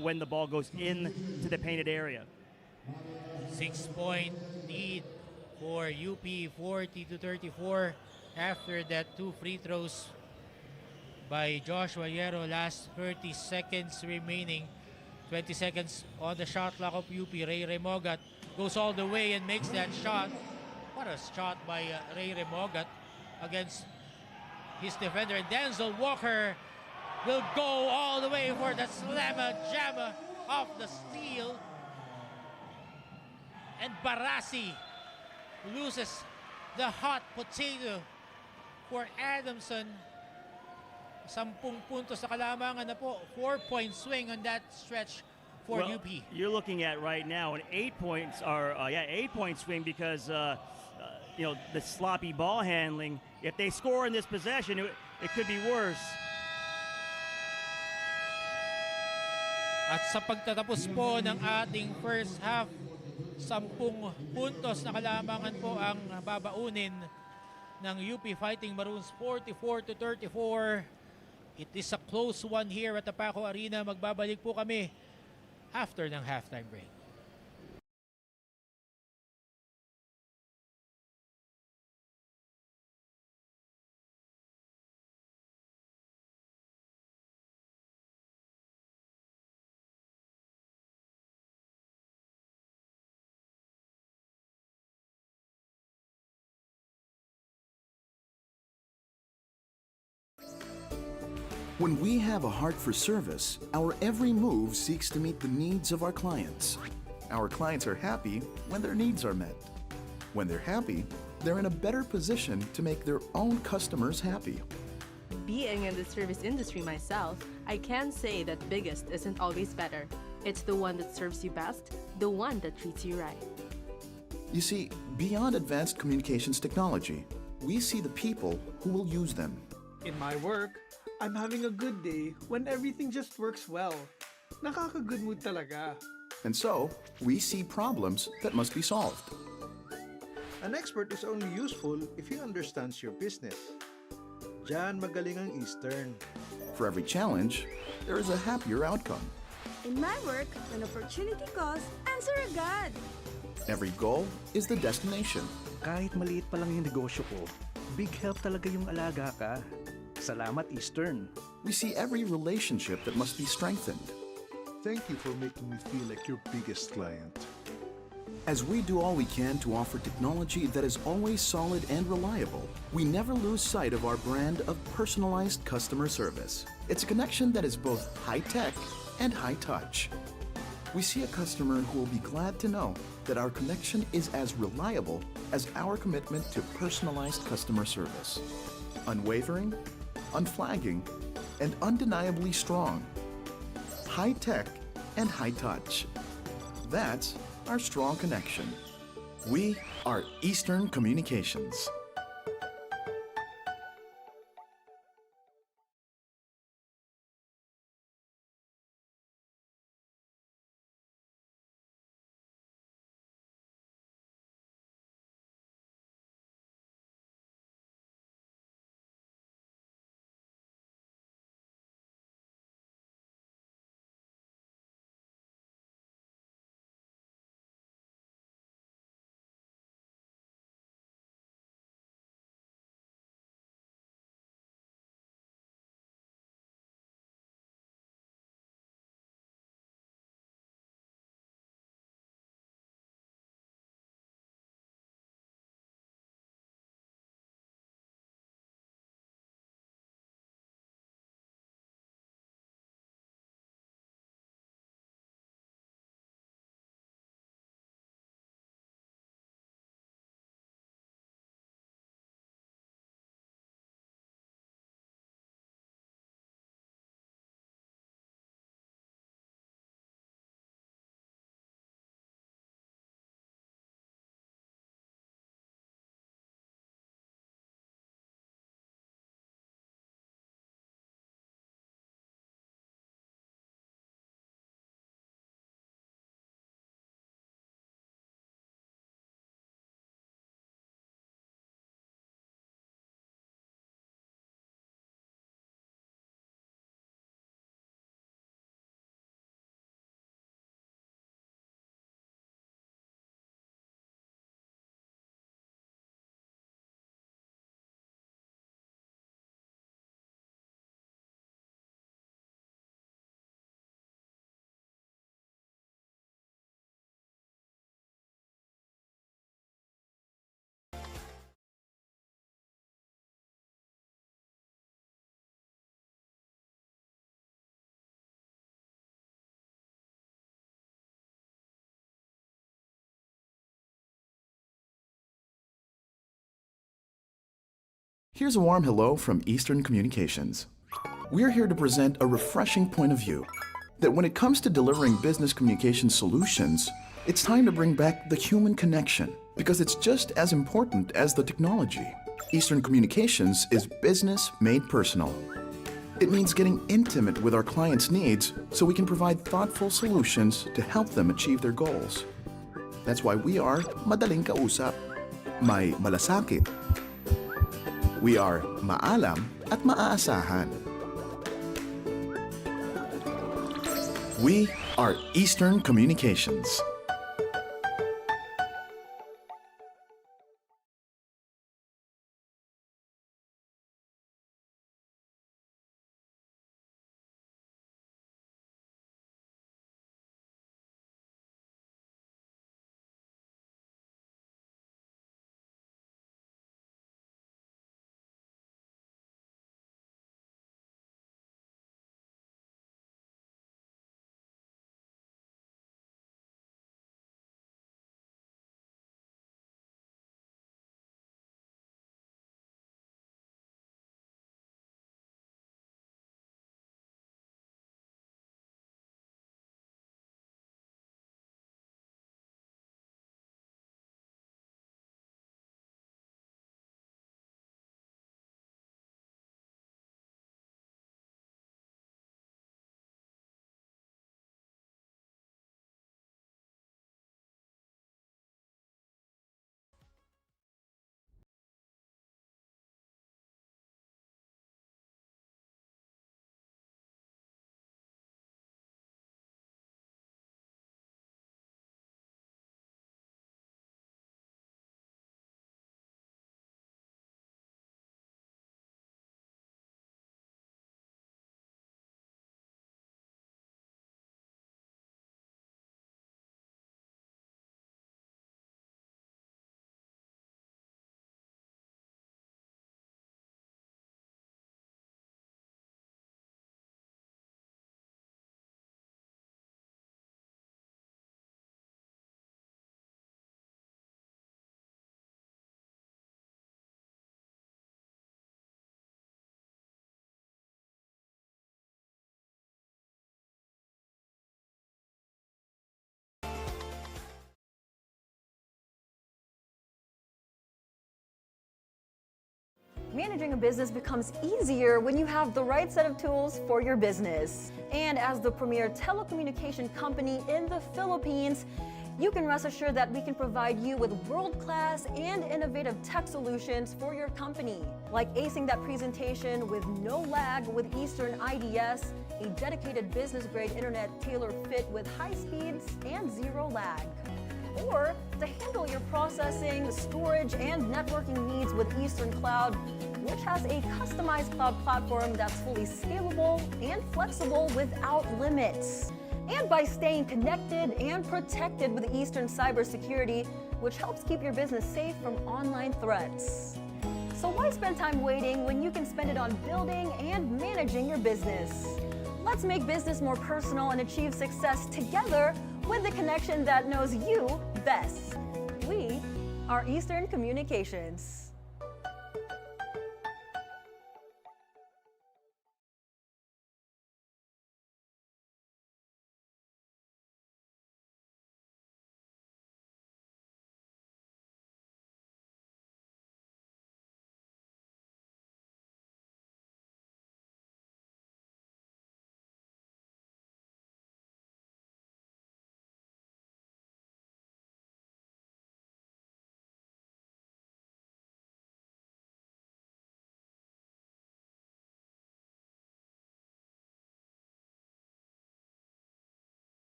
when the ball goes into the painted area. 6-point lead for UP, 40-34 after that two free throws by Joshua Hierro. Last 30 seconds remaining. 20 seconds on the shot clock of UP. Ray Remogat goes all the way and makes that shot. What a shot by Ray Remogat against his defender. And Denzel Walker will go all the way for the slammer jammer off the steal. And Barassi loses the hot potato for Adamson. 10 puntos sa kalamangan na po. 4-point swing on that stretch for UP. You're looking at right now an 8 points or 8-point swing because the sloppy ball handling. If they score in this possession, it could be worse. At sa pagtatapos po ng ating first half, 10 puntos na kalamangan po ang babaunin ng UP Fighting Maroons, 44-34. It is a close one here at the PACO Arena. Magbabalik po kami after ng halftime break. When we have a heart for service, our every move seeks to meet the needs of our clients. Our clients are happy when their needs are met. When they're happy, they're in a better position to make their own customers happy. Being in the service industry myself, I can say that biggest isn't always better. It's the one that serves you best, the one that treats you right. You see, beyond advanced communications technology, we see the people who will use them. In my work, I'm having a good day when everything just works well. Nakaka-good mood talaga. And so, we see problems that must be solved. An expert is only useful if he understands your business. Diyan magaling ang Eastern. For every challenge, there is a happier outcome. In my work, when opportunity calls, answer agad. Every goal is the destination. Kahit maliit pa lang yung negosyo ko, big help talaga yung alaga ka. Salamat, Eastern. We see every relationship that must be strengthened. Thank you for making me feel like your biggest client. As we do all we can to offer technology that is always solid and reliable, we never lose sight of our brand of personalized customer service. It's a connection that is both high-tech and high-touch. We see a customer who will be glad to know that our connection is as reliable as our commitment to personalized customer service. Unwavering, unflagging, and undeniably strong. High-tech and high-touch. That's our strong connection. We are Eastern Communications. Here's a warm hello from Eastern Communications. We're here to present a refreshing point of view that when it comes to delivering business communication solutions, it's time to bring back the human connection because it's just as important as the technology. Eastern Communications is business made personal. It means getting intimate with our clients' needs so we can provide thoughtful solutions to help them achieve their goals. That's why we are madaling kausap, may malasakit. We are maalam at maaasahan. We are Eastern Communications. Managing a business becomes easier when you have the right set of tools for your business. And as the premier telecommunication company in the Philippines, you can rest assured that we can provide you with world-class and innovative tech solutions for your company, like acing that presentation with no lag with Eastern IDS, a dedicated business-grade internet tailor-fit with high speeds and zero lag. Or to handle your processing, storage, and networking needs with Eastern Cloud, which has a customized cloud platform that's fully scalable and flexible without limits. And by staying connected and protected with Eastern Cybersecurity, which helps keep your business safe from online threats. So why spend time waiting when you can spend it on building and managing your business? Let's make business more personal and achieve success together with the connection that knows you best. We are Eastern Communications.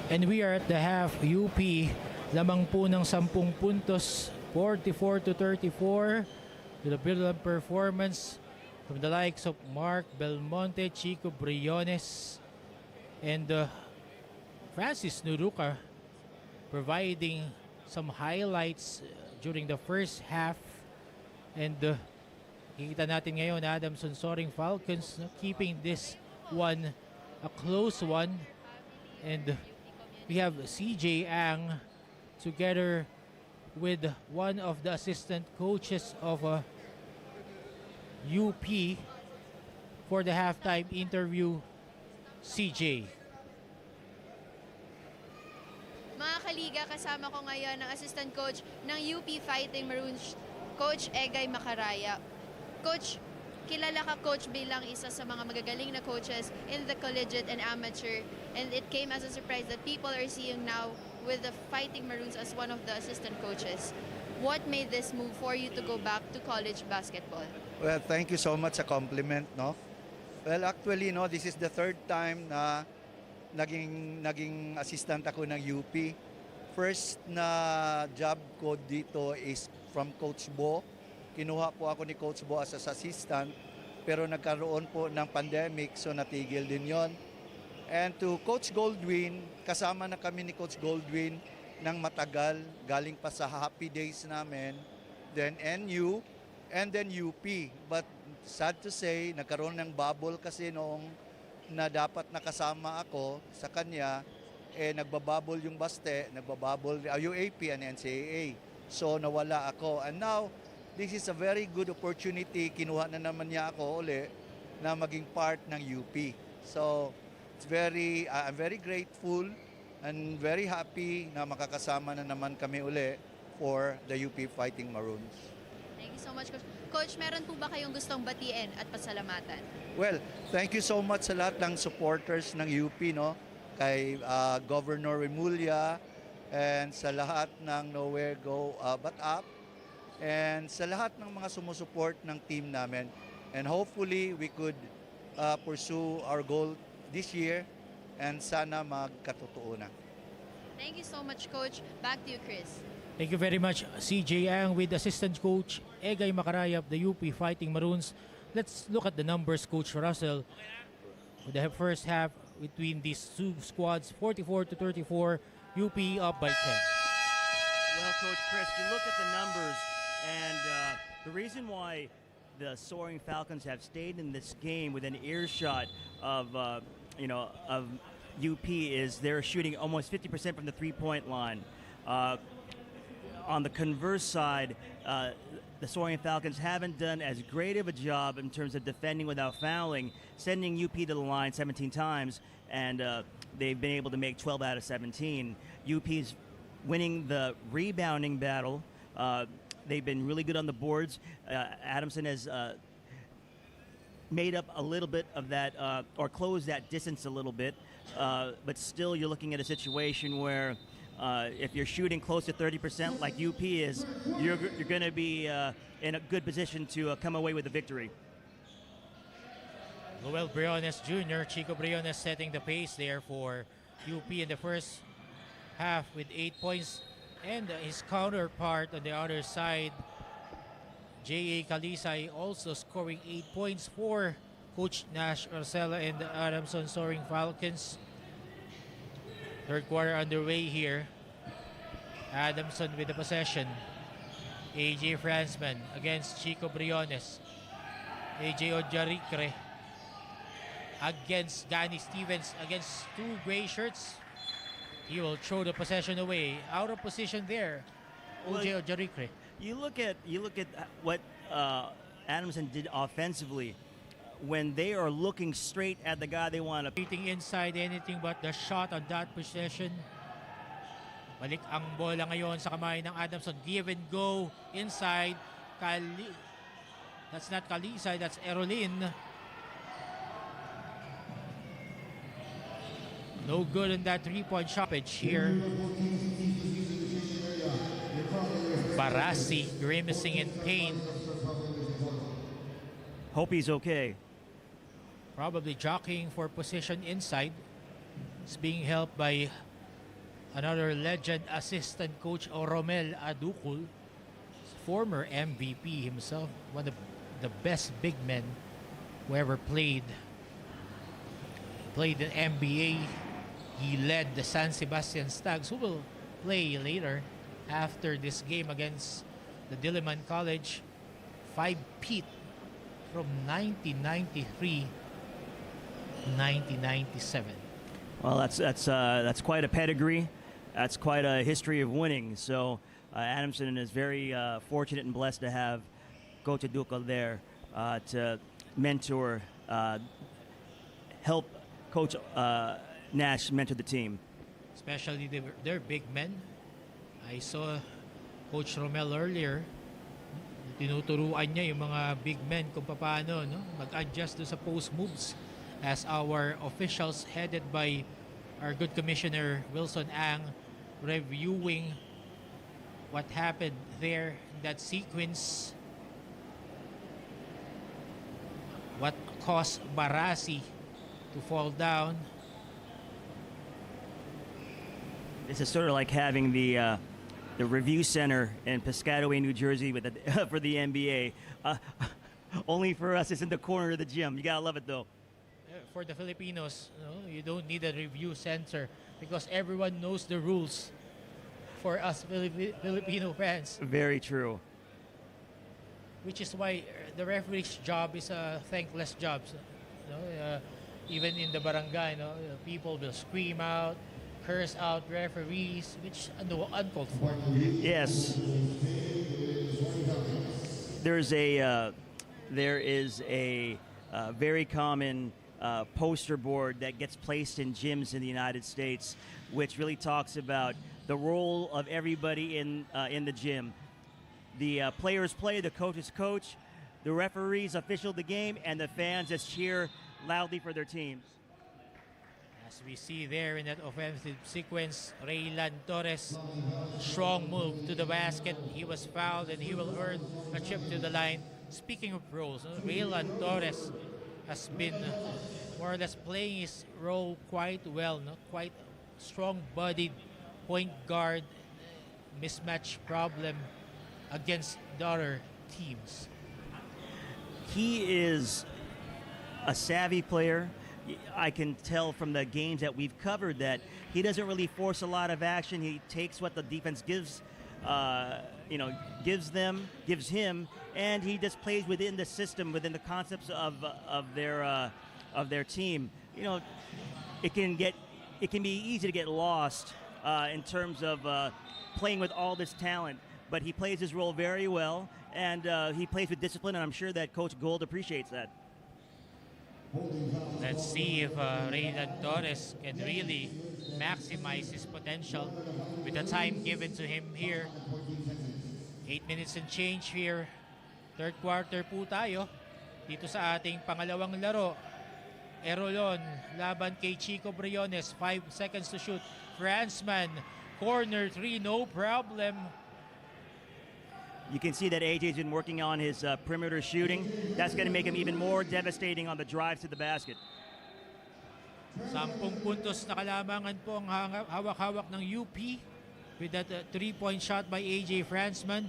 And we are at the half. UP lamang po ng 10 puntos, 44-34 to the build-up performance from the likes of Mark Belmonte, Chico Briones, and Francis Nuruka, providing some highlights during the first half. And kikita natin ngayon Adamson Soaring Falcons keeping this one a close one. And we have CJ Ang together with one of the assistant coaches of UP for the halftime interview. CJ. Mga kaliga, kasama ko ngayon ang assistant coach ng UP Fighting Maroons, Coach Egay Macaraya. Coach, kilala ka, Coach, bilang isa sa mga magagaling na coaches in the collegiate and amateur, and it came as a surprise that people are seeing now with the Fighting Maroons as one of the assistant coaches. What made this move for you to go back to college basketball? Well, thank you so much sa compliment, no? Well, actually, no, this is the third time na naging assistant ako ng UP. First na job ko dito is from Coach Bo. Kinuha po ako ni Coach Bo as assistant, pero nagkaroon po ng pandemic, so natigil din yon. And to Coach Goldwyn, kasama na kami ni Coach Goldwyn ng matagal, galing pa sa happy days namin, then NU, and then UP. But sad to say, nagkaroon ng bubble kasi noong na dapat nakasama ako sa kanya, nagbabubble yung Baste, nagbabubble UAP and NCAA. So nawala ako. And now, this is a very good opportunity. Kinuha na naman niya ako uli na maging part ng UP. So, I'm very grateful and very happy na makakasama na naman kami uli for the UP Fighting Maroons. Thank you so much, Coach. Coach, meron po ba kayong gustong batiin at pasalamatan? Well, thank you so much sa lahat ng supporters ng UP, no? Kay Governor Remulla and sa lahat ng Nowhere Go But Up. And sa lahat ng mga sumusuport ng team namin. And hopefully, we could pursue our goal this year and sana magkatotoo na. Thank you so much, Coach. Back to you, Chris. Thank you very much, CJ Ang with assistant coach Egay Macaraya of the UP Fighting Maroons. Let's look at the numbers, Coach Russell. With the first half between these two squads, 44-34, UP up by 10. Well, Coach Chris, you look at the numbers, and the reason why the Soaring Falcons have stayed in this game with an earshot of UP is they're shooting almost 50% from the three-point line. on the converse side, the Soaring Falcons haven't done as great of a job in terms of defending without fouling, sending UP to the line 17 times, and they've been able to make 12 out of 17. UP's winning the rebounding battle. They've been really good on the boards. Adamson has made up a little bit of that, or closed that distance a little bit, but still you're looking at a situation where if you're shooting close to 30% like UP is, you're going to be in a good position to come away with the victory. Noel Briones Jr., Chico Briones setting the pace there for UP in the first half with 8 points. And his counterpart on the other side, J.A. Kalisay, also scoring 8 points for Coach Nash Orcella and the Adamson Soaring Falcons. Third quarter underway here. Adamson with the possession. A.J. Fransman against Chico Briones. A.J. Ojaricre against Gani Stevens, against two gray shirts. He will throw the possession away. Out of position there. O.J. Ojaricre. You look at what Adamson did offensively. When they are looking straight at the guy they want to... Beating inside, anything but the shot on that possession. Balik ang bola ngayon sa kamay ng Adamson. Give and go inside. That's not Kalisay, that's Erolin. No good in that three-point stoppage here. Barassi grimacing in pain. Hope he's okay. Probably jockeying for position inside. It's being helped by another legend assistant coach, Romel Adukul, former MVP himself, one of the best big men who ever played in NBA. He led the San Sebastian Stags, who will play later after this game against the Diliman College. 5-peat from 1993 1997. Well, that's quite a pedigree. That's quite a history of winning. So Adamson is very fortunate and blessed to have Coach Ducal there to mentor, help Coach Nash mentor the team. Especially they're big men. I saw Coach Romel earlier. Tinuturuan niya yung mga big men kung paano mag-adjust sa post moves, as our officials headed by our good commissioner Wilson Ang reviewing what happened there in that sequence, what caused Barassi to fall down. This is sort of like having the review center in Piscataway, New Jersey, with for the NBA. Only for us, it's in the corner of the gym. You gotta love it, though. For the Filipinos, you don't need a review center because everyone knows the rules. For us Filipino fans, very true. Which is why the referee's job is a thankless job. Even in the barangay, people will scream out, curse out referees, which uncalled for. Yes. There is a very common poster board that gets placed in gyms in the United States, which really talks about the role of everybody in the gym. The players play, the coaches coach, the referees official the game, and the fans just cheer loudly for their teams. As we see there in that offensive sequence, Raylan Torres, strong move to the basket. He was fouled and he will earn a trip to the line. Speaking of roles, Raylan Torres has been more or less playing his role quite well, quite strong-bodied point guard, mismatch problem against the other teams. He is a savvy player. I can tell from the games that we've covered that he doesn't really force a lot of action. He takes what the defense gives him, and he just plays within the system, within the concepts of their team. It can be easy to get lost in terms of playing with all this talent. but he plays his role very well, and he plays with discipline, and I'm sure that Coach Gold appreciates that. Let's see if Raylan Torres can really maximize his potential with the time given to him here. 8 minutes and change here. Third quarter po tayo dito sa ating pangalawang laro. Erolon laban kay Chico Briones. 5 seconds to shoot. Franzman, corner 3, no problem. You can see that AJ's been working on his perimeter shooting. That's going to make him even more devastating on the drives to the basket. 10 puntos na kalamangan po ang hawak-hawak ng UP with that 3-point shot by AJ Franzman.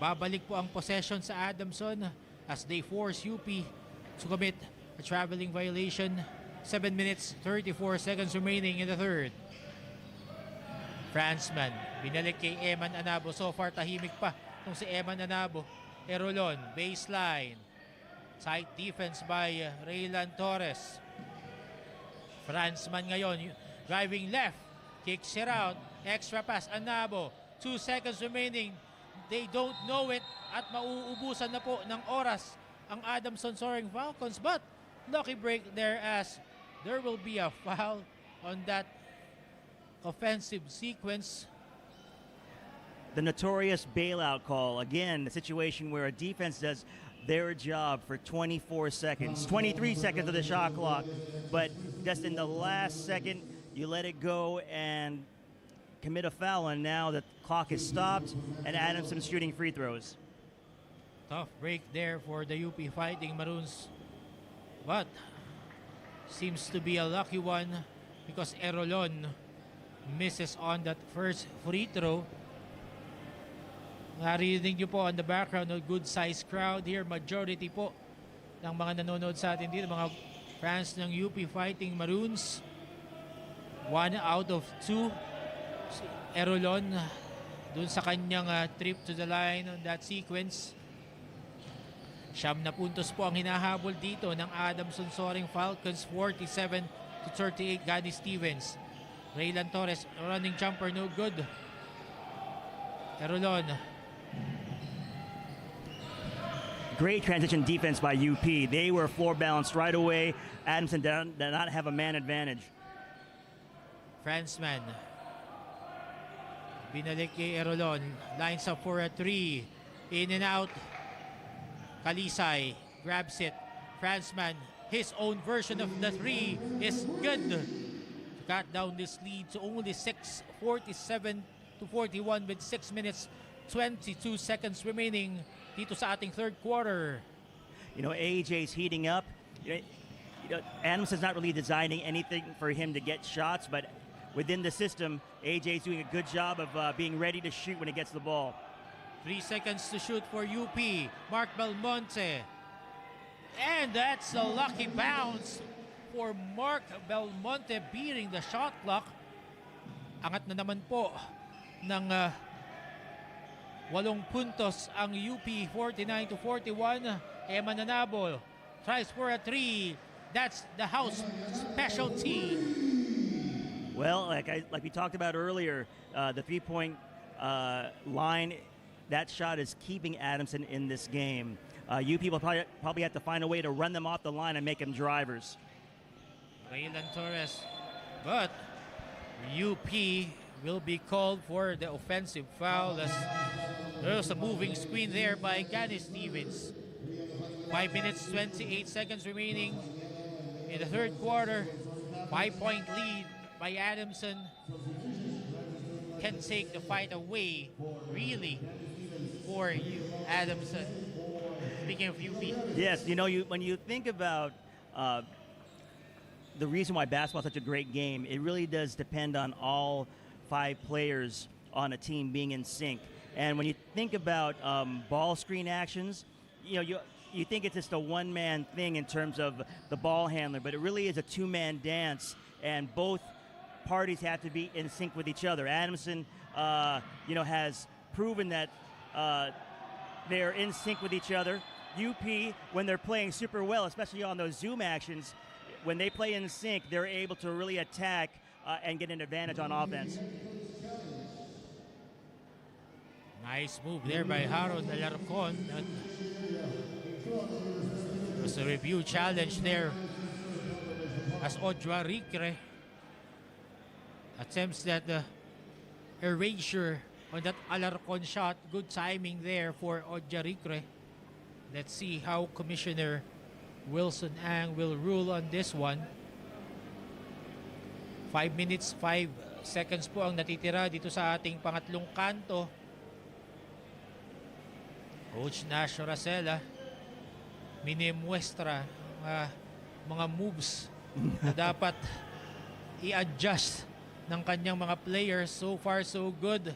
Babalik po ang possession sa Adamson as they force UP to commit a traveling violation. 7 minutes, 34 seconds remaining in the third. Franzman, binalik kay Eman Anabo. So far, tahimik pa itong si Eman Anabo. Erolon, baseline. Tight defense by Raylan Torres. Franzman ngayon, driving left. Kicks it out. Extra pass, Anabo. 2 seconds remaining. They don't know it at mauubusan na po ng oras ang Adamson Soaring Falcons. But lucky break there as there will be a foul on that offensive sequence. The notorious bailout call. Again, the situation where a defense does their job for 24 seconds, 23 seconds of the shot clock, but just in the last second, you let it go and commit a foul, and now the clock is stopped, and Adamson's shooting free throws. Tough break there for the UP Fighting Maroons, but seems to be a lucky one because Erolon misses on that first free throw. Narinig nyo po on the background, a good size crowd here. Majority po ng mga nanonood sa atin dito, mga fans ng UP Fighting Maroons. 1 out of 2. Erolon dun sa kanyang trip to the line on that sequence. 9 na puntos po ang hinahabol dito ng Adamson Soaring Falcons. 47-38. Gani Stevens. Raylan Torres, running jumper, no good. Erolon. Great transition defense by UP. They were floor balanced right away. Adamson did not have a man advantage. Franzman. Binalik kay Erolon. Lines up for a 3. In and out. Kalisay grabs it. Franzman, his own version of the 3 is good. To cut down this lead to only 6, 47-41 with 6 minutes, 22 seconds remaining dito sa ating third quarter. You know, AJ's heating up. Adamson's not really designing anything for him to get shots, but within the system, AJ's doing a good job of being ready to shoot when he gets the ball. 3 seconds to shoot for UP. Mark Belmonte. And that's a lucky bounce for Mark Belmonte, beating the shot clock. Angat na naman po ng 8 puntos ang UP, 49-41. Eman Anabo tries for a 3. That's the house specialty. Well, like we talked about earlier, the 3-point line, that shot is keeping Adamson in this game. You people probably have to find a way to run them off the line and make them drivers. Raylan Torres, but UP will be called for the offensive foul as there's a moving screen there by Gani Stevens. 5 minutes, 28 seconds remaining in the third quarter. 5-point lead by Adamson can take the fight away, really, for you, Adamson. Speaking of UP. Yes, you know, when you think about the reason why basketball is such a great game, it really does depend on all 5 players on a team being in sync. And when you think about ball screen actions, you think it's just a one-man thing in terms of the ball handler, but it really is a 2-man dance, and both parties have to be in sync with each other. Adamson, has proven that they're in sync with each other. UP, when they're playing super well, especially on those zoom actions, when they play in sync, they're able to really attack and get an advantage on offense. Nice move there by Harold Alarcon. It was a review challenge there as Odra Ricre attempts that erasure on that Alarcon shot. Good timing there for Odra Ricre. Let's see how Commissioner Wilson Ang will rule on this one. 5 minutes, 5 seconds po ang natitira dito sa ating pangatlong kanto. Coach Nash Racela minimuestra mga moves na dapat i-adjust ng kanyang mga players. So far so good.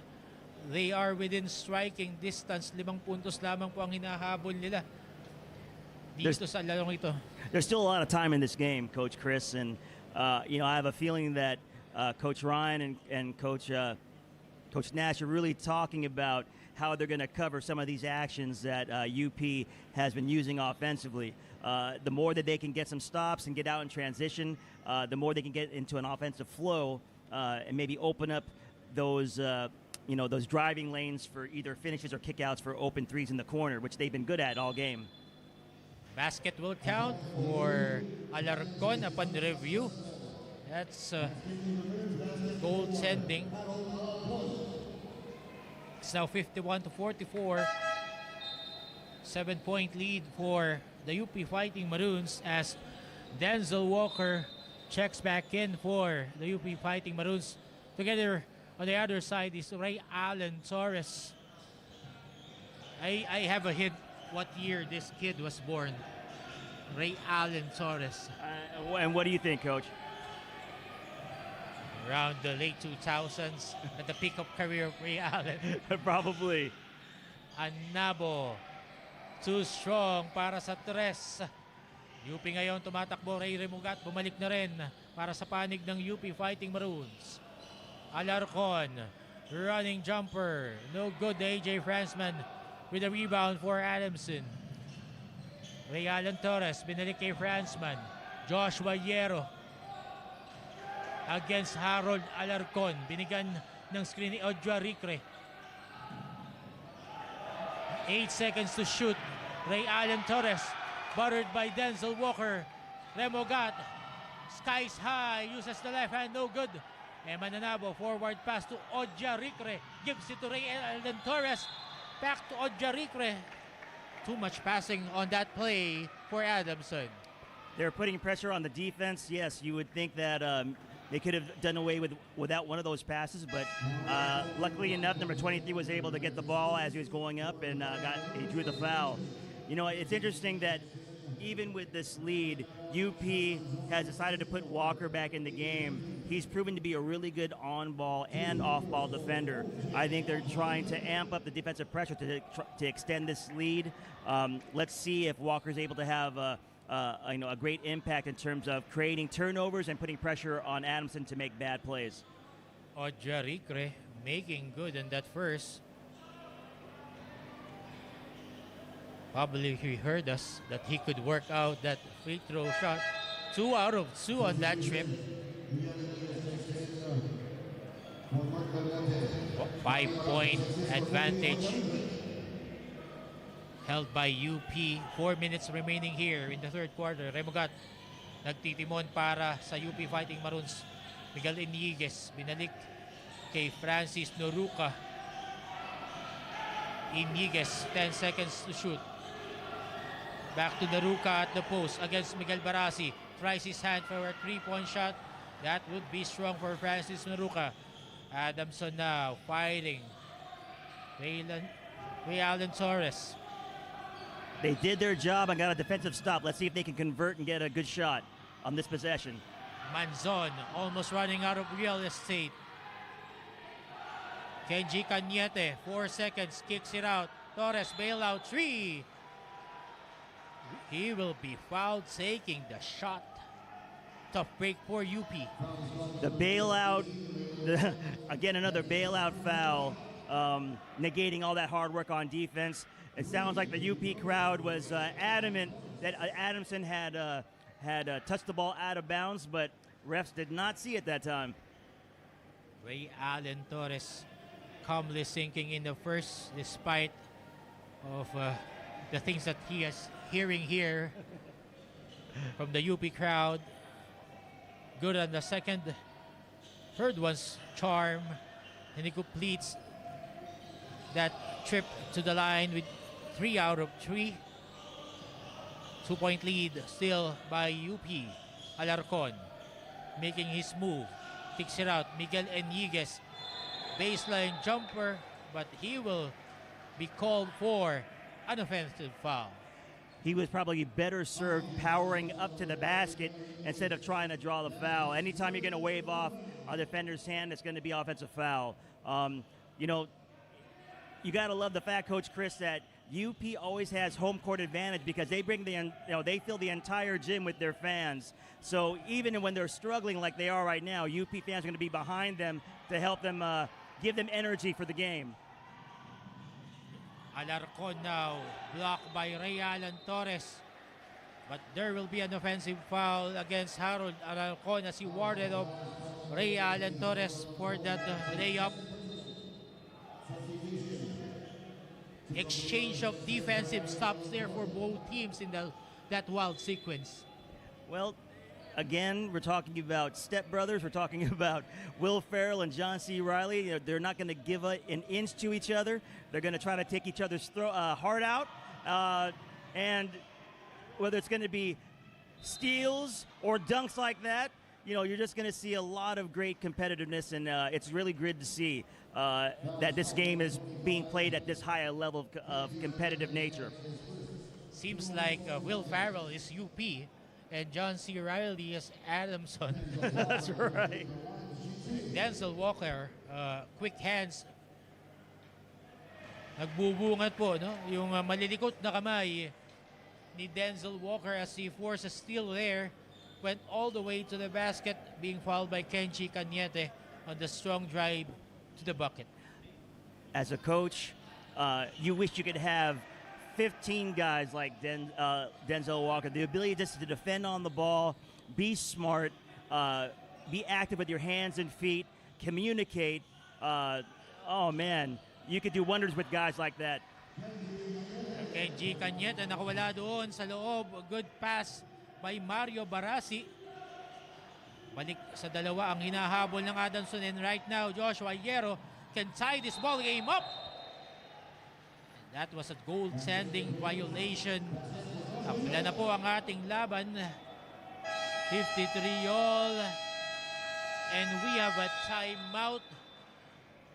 They are within striking distance. 5 puntos lamang po ang hinahabol nila dito sa larong ito. There's still a lot of time in this game, Coach Chris, and you know, I have a feeling that Coach Ryan and Coach Nash are really talking about how they're going to cover some of these actions that UP has been using offensively. The more that they can get some stops and get out in transition, the more they can get into an offensive flow and maybe open up those you know, those driving lanes for either finishes or kickouts for open threes in the corner, which they've been good at all game. Basket will count for Alarcon upon the review. That's goaltending. It's now 51-44. 7-point lead for the UP Fighting Maroons as Denzel Walker checks back in for the UP Fighting Maroons. Together on the other side is Ray Allen Torres. I have a hint what year this kid was born. Ray Allen Torres. And what do you think, Coach? Around the late 2000s at the peak of career of Ray Allen. Probably. Anabo. Too strong para sa tres. UP ngayon tumatakbo. Ray Remugat bumalik na rin para sa panig ng UP Fighting Maroons. Alarcon. Running jumper. No good. AJ Fransman with a rebound for Adamson. Ray Allen Torres binalik kay Fransman. Joshua Yero against Harold Alarcon. Binigyan ng screen ni Odra Ricre. 8 seconds to shoot. Ray Allen Torres buttered by Denzel Walker. Remogat skies high, uses the left hand, no good. Mananabo, forward pass to Odra Ricre. Gives it to Ray Allen Torres. Back to Odra Ricre. Too much passing on that play for Adamson. They're putting pressure on the defense. Yes, you would think that they could have done away without one of those passes, but luckily enough, number 23 was able to get the ball as he was going up and he drew the foul. You know, it's interesting that even with this lead, UP has decided to put Walker back in the game. He's proven to be a really good on-ball and off-ball defender. I think they're trying to amp up the defensive pressure to extend this lead. Let's see if Walker's able to have you know, a great impact in terms of creating turnovers and putting pressure on Adamson to make bad plays. Odra Ricre making good in that first. Probably he heard us that he could work out that free throw shot. 2 out of 2 on that trip. 5-point advantage held by UP. 4 minutes remaining here in the third quarter. Remogat nagtitimon para sa UP Fighting Maroons. Miguel Iniguez binalik kay Francis Noruca. Iniguez, 10 seconds to shoot. Back to Noruca at the post against Miguel Barasi. Tries his hand for a 3-point shot. That would be strong for Francis Noruca. Adamson now fighting. Ray Allen Torres. They did their job and got a defensive stop. Let's see if they can convert and get a good shot on this possession. Manzon almost running out of real estate. Kenji Cañete, 4 seconds, kicks it out. Torres bailout 3. He will be fouled taking the shot. Tough break for UP. The bailout, again another bailout foul, negating all that hard work on defense. It sounds like the UP crowd was adamant that Adamson had touched the ball out of bounds, but refs did not see it that time. Ray Allen Torres calmly sinking in the first, despite of the things that he is hearing here from the UP crowd. Good on the second. Third one's charm, and he completes that trip to the line with 3 out of 3. 2-point lead still by UP. Alarcon making his move, kicks it out. Miguel Eniguez, baseline jumper, but he will be called for an offensive foul. He was probably better served powering up to the basket instead of trying to draw the foul. Anytime you're going to wave off a defender's hand, it's going to be offensive foul. You know, you got to love the fact, Coach Chris, that UP always has home court advantage because they bring they fill the entire gym with their fans. So even when they're struggling like they are right now, UP fans are going to be behind them to help them, give them energy for the game. Alarcon now blocked by Ray Alan Torres, but there will be an offensive foul against Harold Alarcon as he warded off Ray Alan Torres for that layup. Exchange of defensive stops there for both teams in that wild sequence. Well, again, we're talking about stepbrothers. We're talking about Will Ferrell and John C. Riley. They're not going to give an inch to each other. They're going to try to take each other's heart out. And whether it's going to be steals or dunks like that, you know, you're just going to see a lot of great competitiveness, and it's really good to see that this game is being played at this high a level of competitive nature. Seems like Will Farrell is UP and John C. Riley is Adamson. That's right. Denzel Walker, quick hands. Nagbubungat po, no? Yung malilikot na kamay ni Denzel Walker as he forces a steal there. Went all the way to the basket, being fouled by Kenji Cañete on the strong drive to the bucket. As a coach, you wish you could have 15 guys like Denzel Walker. The ability just to defend on the ball, be smart, be active with your hands and feet, communicate. Oh, man, you could do wonders with guys like that. Kenji Cañete nakawala doon sa loob. Good pass by Mario Barasi. Balik sa dalawa ang hinahabol ng Adamson, and right now Joshua Hierro can tie this ball game up. That was a goaltending violation. Takla na po ang ating laban. 53 all. And we have a timeout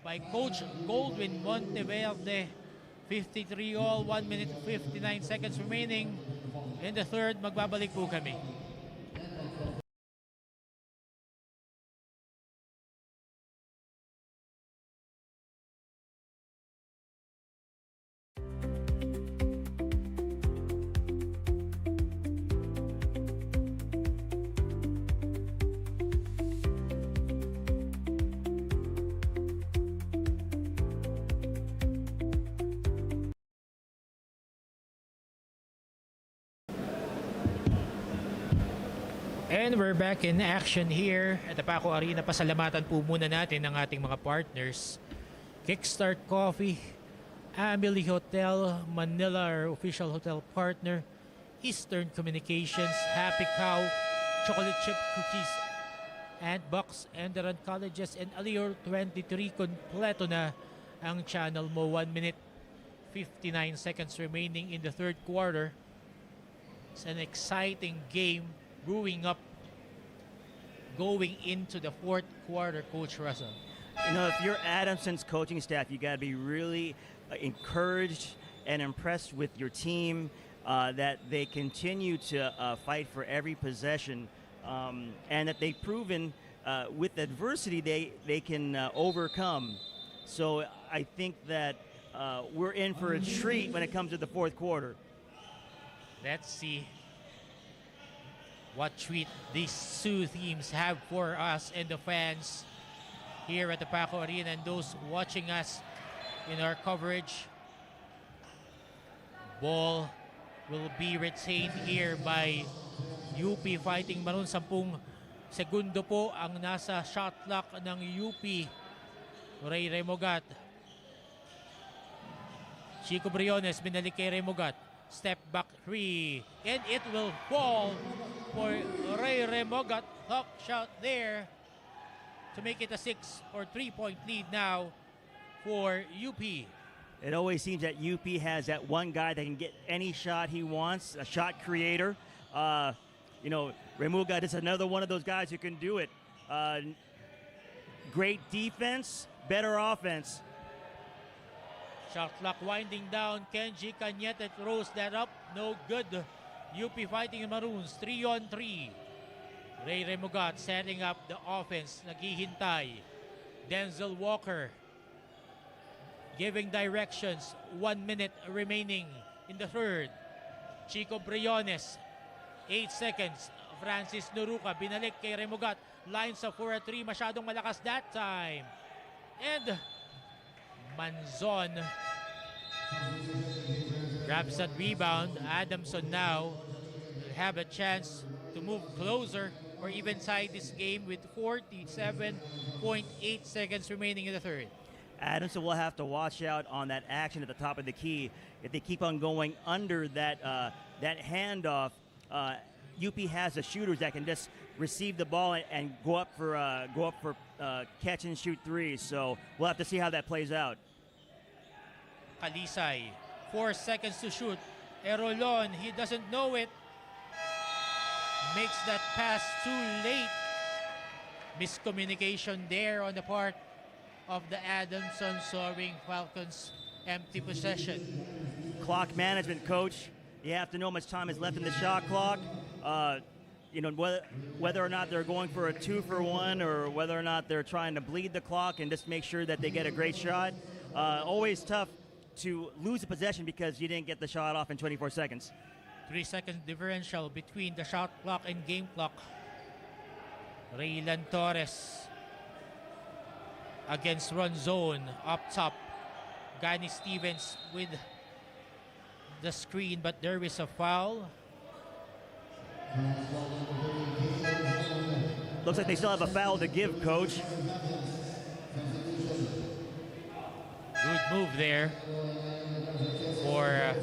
by Coach Goldwyn Monteverde. 53 all, 1 minute 59 seconds remaining. In the third, magbabalik po kami. And we're back in action here at the PACO Arena. Pasalamatan po muna natin ang ating mga partners. Kickstart Coffee, Amelie Hotel, Manila, our official hotel partner, Eastern Communications, Happy Cow, Chocolate Chip Cookies, Antbox, Enderan Colleges, and Alior 23. Kompleto na ang channel mo. 1 minute 59 seconds remaining in the third quarter. It's an exciting game brewing up going into the fourth quarter, Coach Russell. You know, if you're Adamson's coaching staff, you got to be really encouraged and impressed with your team, that they continue to fight for every possession, and that they've proven with adversity they can overcome. So I think that we're in for a treat when it comes to the fourth quarter. Let's see what treat these two teams have for us and the fans here at the PACO Arena and those watching us in our coverage. Ball will be retained here by UP Fighting Maroons. 10 segundo po ang nasa shot clock ng UP. Ray Remogat Chico Briones, binalik kay Remogat. Step back 3. And it will fall for Ray Remogat. Hawk shot there to make it a 6 or 3-point lead now for UP. It always seems that UP has that one guy that can get any shot he wants, a shot creator. You know, Remugat is another one of those guys who can do it. Great defense, better offense. Shot clock winding down. Kenji Cañete throws that up. No good. UP fighting in Maroons. 3-on-3. Ray Remugat setting up the offense. Naghihintay. Denzel Walker giving directions. 1 minute remaining in the third. Chico Briones. 8 seconds. Francis Nuruka binalik kay Remugat. Lines up for a 3. Masyadong malakas that time. And Manzon grabs that rebound. Adamson now will have a chance to move closer or even tie this game with 47.8 seconds remaining in the third. Adamson will have to watch out on that action at the top of the key. If they keep on going under that that handoff, UP has the shooters that can just receive the ball and go up for catch and shoot threes. So we'll have to see how that plays out. Kalisay, 4 seconds to shoot. Erolon, he doesn't know it. Makes that pass too late. Miscommunication there on the part of the Adamson Soaring Falcons. Empty possession. Clock management, coach. You have to know how much time is left in the shot clock. You know, whether or not they're going for a 2-for-1 or whether or not they're trying to bleed the clock and just make sure that they get a great shot. Always tough to lose a possession because you didn't get the shot off in 24 seconds. 3 second differential between the shot clock and game clock. Raylan Torres against run zone up top. Gani Stevens with the screen, but there is a foul. Looks like they still have a foul to give, coach. Good move there for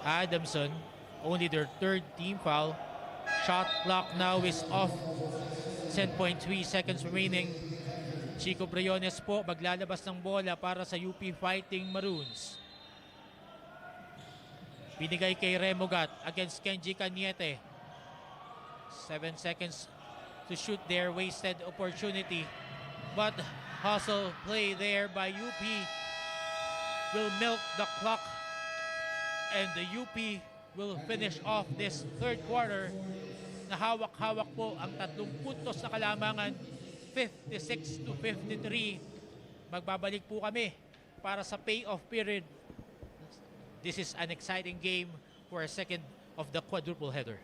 Adamson. Only their third team foul. Shot clock now is off. 10.3 seconds remaining. Chico Briones po maglalabas ng bola para sa UP Fighting Maroons. Binigay kay Remogat against Kenji Cañete. 7 seconds to shoot there. Wasted opportunity. But hustle play there by UP will milk the clock. And the UP will finish off this third quarter na hawak-hawak po ang 3 puntos na kalamangan. 56-53. Magbabalik po kami para sa payoff period. This is an exciting game for a second of the quadruple header.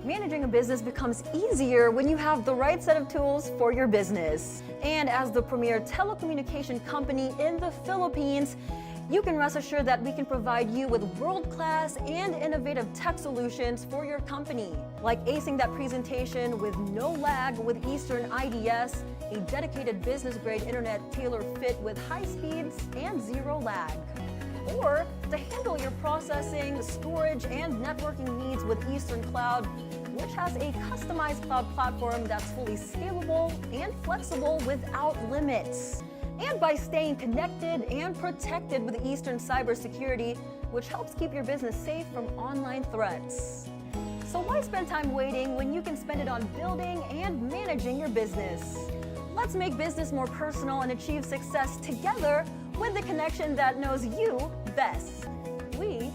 Managing a business becomes easier when you have the right set of tools for your business. And as the premier telecommunication company in the Philippines, you can rest assured that we can provide you with world-class and innovative tech solutions for your company. Like acing that presentation with no lag with Eastern IDS, a dedicated business-grade internet tailor-fit with high speeds and zero lag. Or to handle your processing, storage, and networking needs with Eastern Cloud, which has a customized cloud platform that's fully scalable and flexible without limits. And by staying connected and protected with Eastern Cybersecurity, which helps keep your business safe from online threats. So why spend time waiting when you can spend it on building and managing your business? Let's make business more personal and achieve success together with the connection that knows you best. We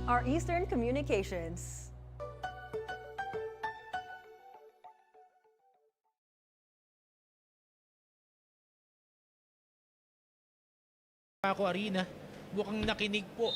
are Eastern Communications. PACO Arena, mukhang nakinig po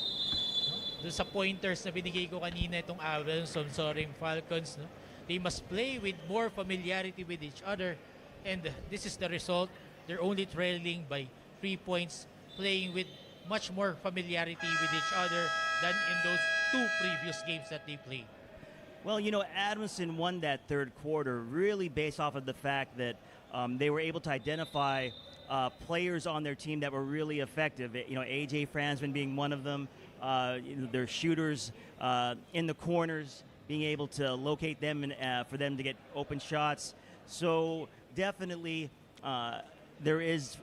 doon sa pointers na binigay ko kanina itong Adamson Soaring Falcons. No? They must play with more familiarity with each other, and this is the result. They're only trailing by 3 points, playing with much more familiarity with each other than in those 2 previous games that they played. Well, you know, Adamson won that third quarter really based off of the fact that they were able to identify players on their team that were really effective. You know, AJ Fransman being one of them. You know, their shooters in the corners, being able to locate them and for them to get open shots. So definitely there is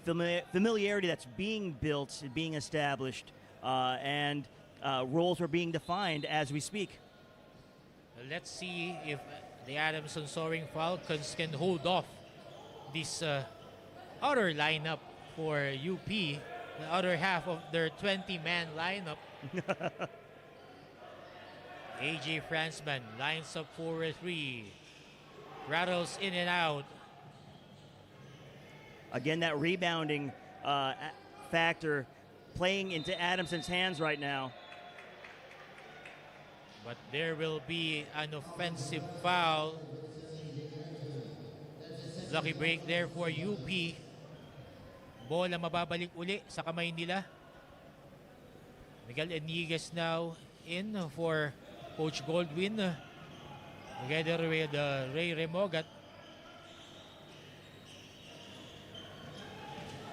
familiarity that's being built, being established, and roles are being defined as we speak. Let's see if the Adamson Soaring Falcons can hold off this other lineup for UP, the other half of their 20-man lineup. AJ Fransman lines up for a three, rattles in and out. Again, that rebounding factor playing into Adamson's hands right now. But there will be an offensive foul. Lucky break there for UP. Bola mababalik uli sa kamay nila. Miguel Eniguez now in for Coach Goldwyn. Together with Ray Remogat.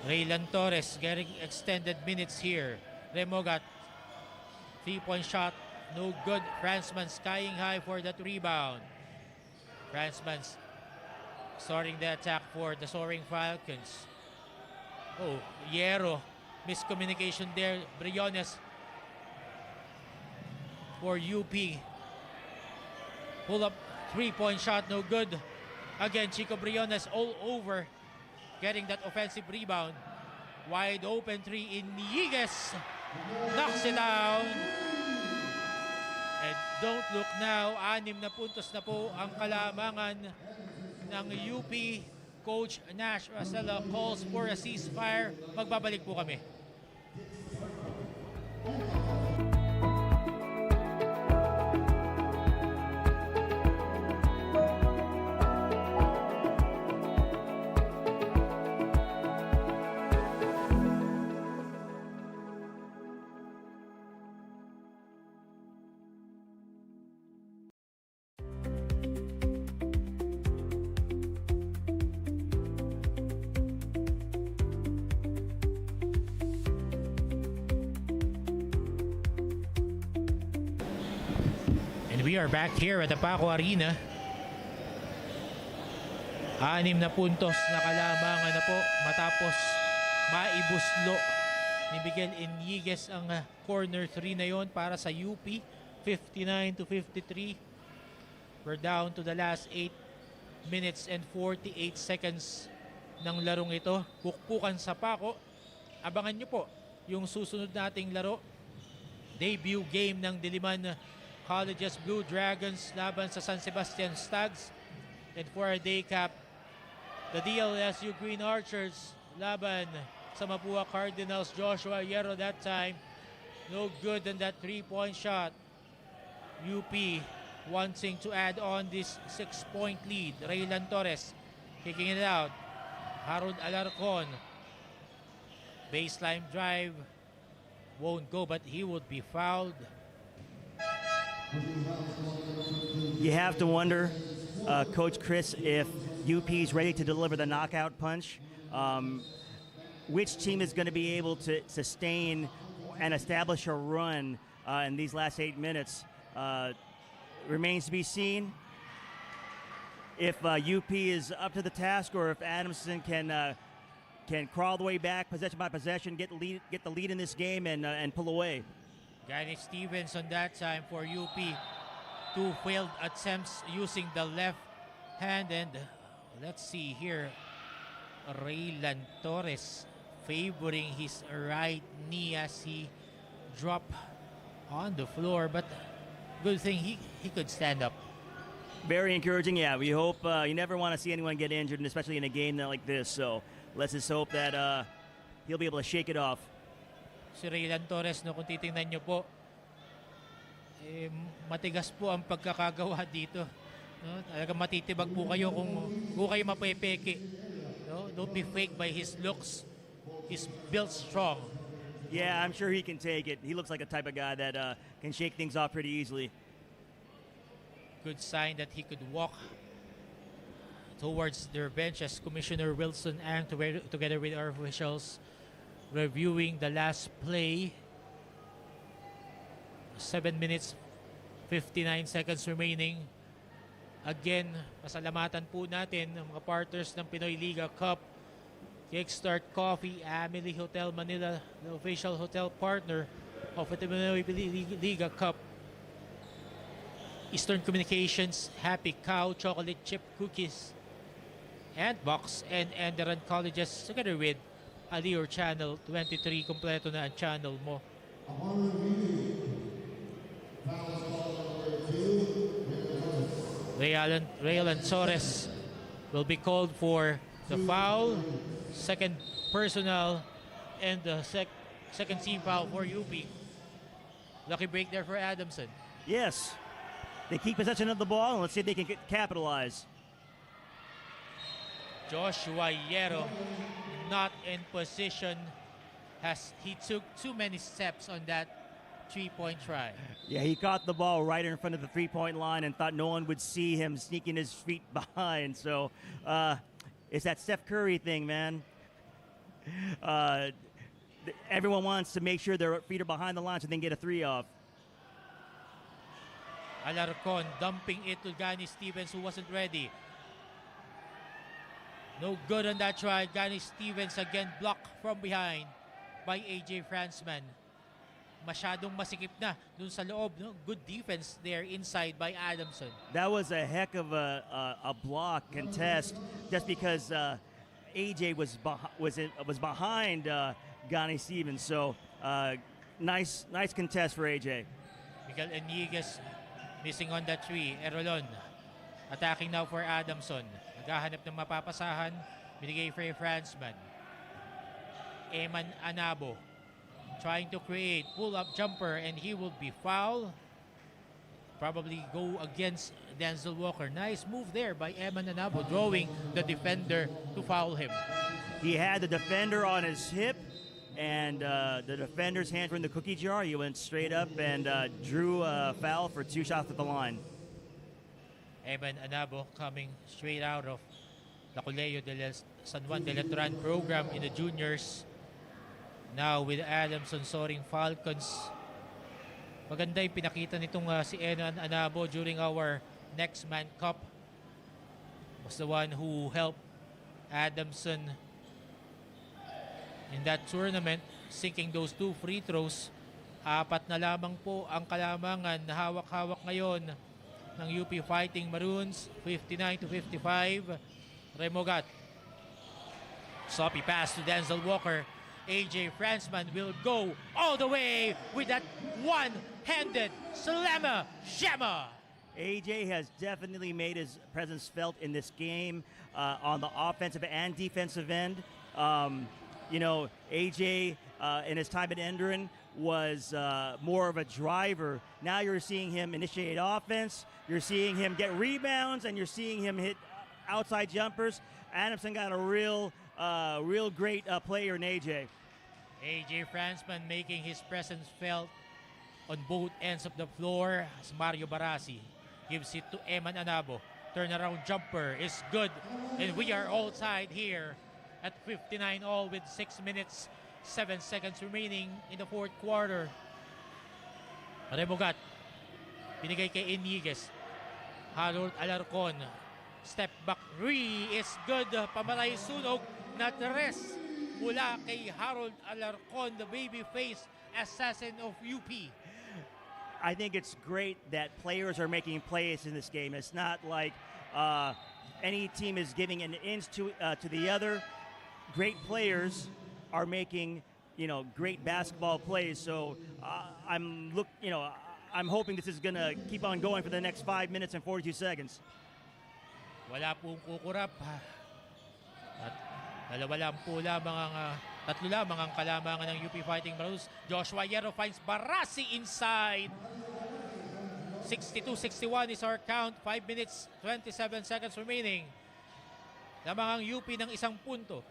Raylan Torres getting extended minutes here. Remogat, 3-point shot, no good. Fransman skying high for that rebound. Fransman's starting the attack for the Soaring Falcons. Oh, Hierro, miscommunication there. Briones for UP. Pull up, 3-point shot, no good. Again, Chico Briones all over, getting that offensive rebound. Wide open three, Eniguez knocks it down. And don't look now, 6 na puntos na po ang kalamangan ng UP. Coach Nash Rosella calls for a ceasefire. Magbabalik po kami. We are back here at the PACO Arena. 6 na puntos na kalamangan na po matapos maibuslo ni Miguel Eniguez ang corner 3 na yon para sa UP. 59-53. We're down to the last 8 minutes and 48 seconds ng larong ito. Pukpukan sa PACO. Abangan nyo po yung susunod nating laro. Debut game ng Diliman College's Blue Dragons laban sa San Sebastian Stags. And for our day cap, the DLSU Green Archers laban sa Mapua Cardinals. Joshua Hierro that time, no good on that 3-point shot. UP wanting to add on this 6-point lead. Raylan Torres kicking it out. Harold Alarcon, baseline drive, won't go, but he would be fouled. You have to wonder, Coach Chris, if UP is ready to deliver the knockout punch. Which team is going to be able to sustain and establish a run in these last 8 minutes remains to be seen. If UP is up to the task, or if Adamson can crawl the way back, possession by possession, get the lead in this game, and pull away. Gary Stevens on that time for UP. 2 failed attempts using the left hand. And let's see here, Raylan Torres favoring his right knee as he dropped on the floor. But good thing he could stand up. Very encouraging, yeah. We hope you never want to see anyone get injured, and especially in a game like this. So let's just hope that he'll be able to shake it off. Si Raylan Torres, no, kung titingnan nyo po, matigas po ang pagkakagawa dito. No? Talagang matitibag po kayo kung kayo mapepeke. No? Don't be fake by his looks. He's built strong. Yeah, I'm sure he can take it. He looks like a type of guy that can shake things off pretty easily. Good sign that he could walk towards their bench as Commissioner Wilson Ang together with our officials reviewing the last play. 7 minutes 59 seconds remaining. Again, pasalamatan po natin ang mga partners ng Pinoy Liga Cup. Kickstart Coffee, Amelie Hotel Manila, the official hotel partner of the Pinoy Liga Cup. Eastern Communications, Happy Cow, Chocolate Chip Cookies, and Box and Enderan Colleges together with Alior Channel 23. Kompleto na ang channel mo. Rayalan Torres will be called for the foul, second personal, and the second team foul for UP. Lucky break there for Adamson. Yes. They keep possession of the ball, and let's see if they can capitalize. Joshua Yero not in position. He took too many steps on that three-point try. Yeah, he caught the ball right in front of the three-point line and thought no one would see him sneaking his feet behind. So it's that Steph Curry thing, man. Everyone wants to make sure their feet are behind the line so they can get a three off. Alarcon dumping it to Gani Stevens, who wasn't ready. No good on that try. Gani Stevens again blocked from behind by AJ Fransman. Masyadong masikip na dun sa loob. No? Good defense there inside by Adamson. That was a heck of a block contest just because AJ was behind Gani Stevens. So nice contest for AJ. Miguel Eniguez missing on that three. Erolon attacking now for Adamson. Naghahanap ng mapapasahan. Binigay for Fransman. Eman Anabo trying to create pull-up jumper, and he will be fouled. Probably go against Denzel Walker. Nice move there by Eman Anabo, drawing the defender to foul him. He had the defender on his hip, and the defender's hands were in the cookie jar. He went straight up and drew a foul for 2 shots at the line. Eman Anabo coming straight out of the Colegio de San Juan de Letran program in the juniors. Now with Adamson Soaring Falcons. Maganda yung pinakita nitong si Eman Anabo during our Next Man Cup. Was the one who helped Adamson in that tournament, sinking those 2 free throws. 4 na lamang po ang kalamangan na hawak-hawak ngayon ng UP Fighting Maroons. 59-55. Remogat. Sloppy pass to Denzel Walker. AJ Fransman will go all the way with that one-handed slammer jammer. AJ has definitely made his presence felt in this game on the offensive and defensive end. You know, AJ in his time at Enderan was more of a driver. Now you're seeing him initiate offense, you're seeing him get rebounds, and you're seeing him hit outside jumpers. Adamson got a real great player in AJ. AJ Fransman making his presence felt on both ends of the floor as Mario Barasi gives it to Eman Anabo. Turnaround jumper is good, and we are all tied here at 59 all with 6 minutes 7 seconds remaining in the fourth quarter. Remogat binigay kay Eniguez. Harold Alarcon step back three is good. Pamalay sunog na tres mula kay Harold Alarcon, the babyface assassin of UP. I think it's great that players are making plays in this game. It's not like any team is giving an inch to the other. Great players are making, you know, great basketball plays. So I'm hoping this is gonna keep on going for the next 5 minutes and 42 seconds. Wala pong kukurap. At tatlo lamang ang kalamangan ng UP Fighting Maroons. Joshua Yero finds Barasi inside. 62-61 is our count. 5 minutes 27 seconds remaining. Lamang ang UP ng 1 punto.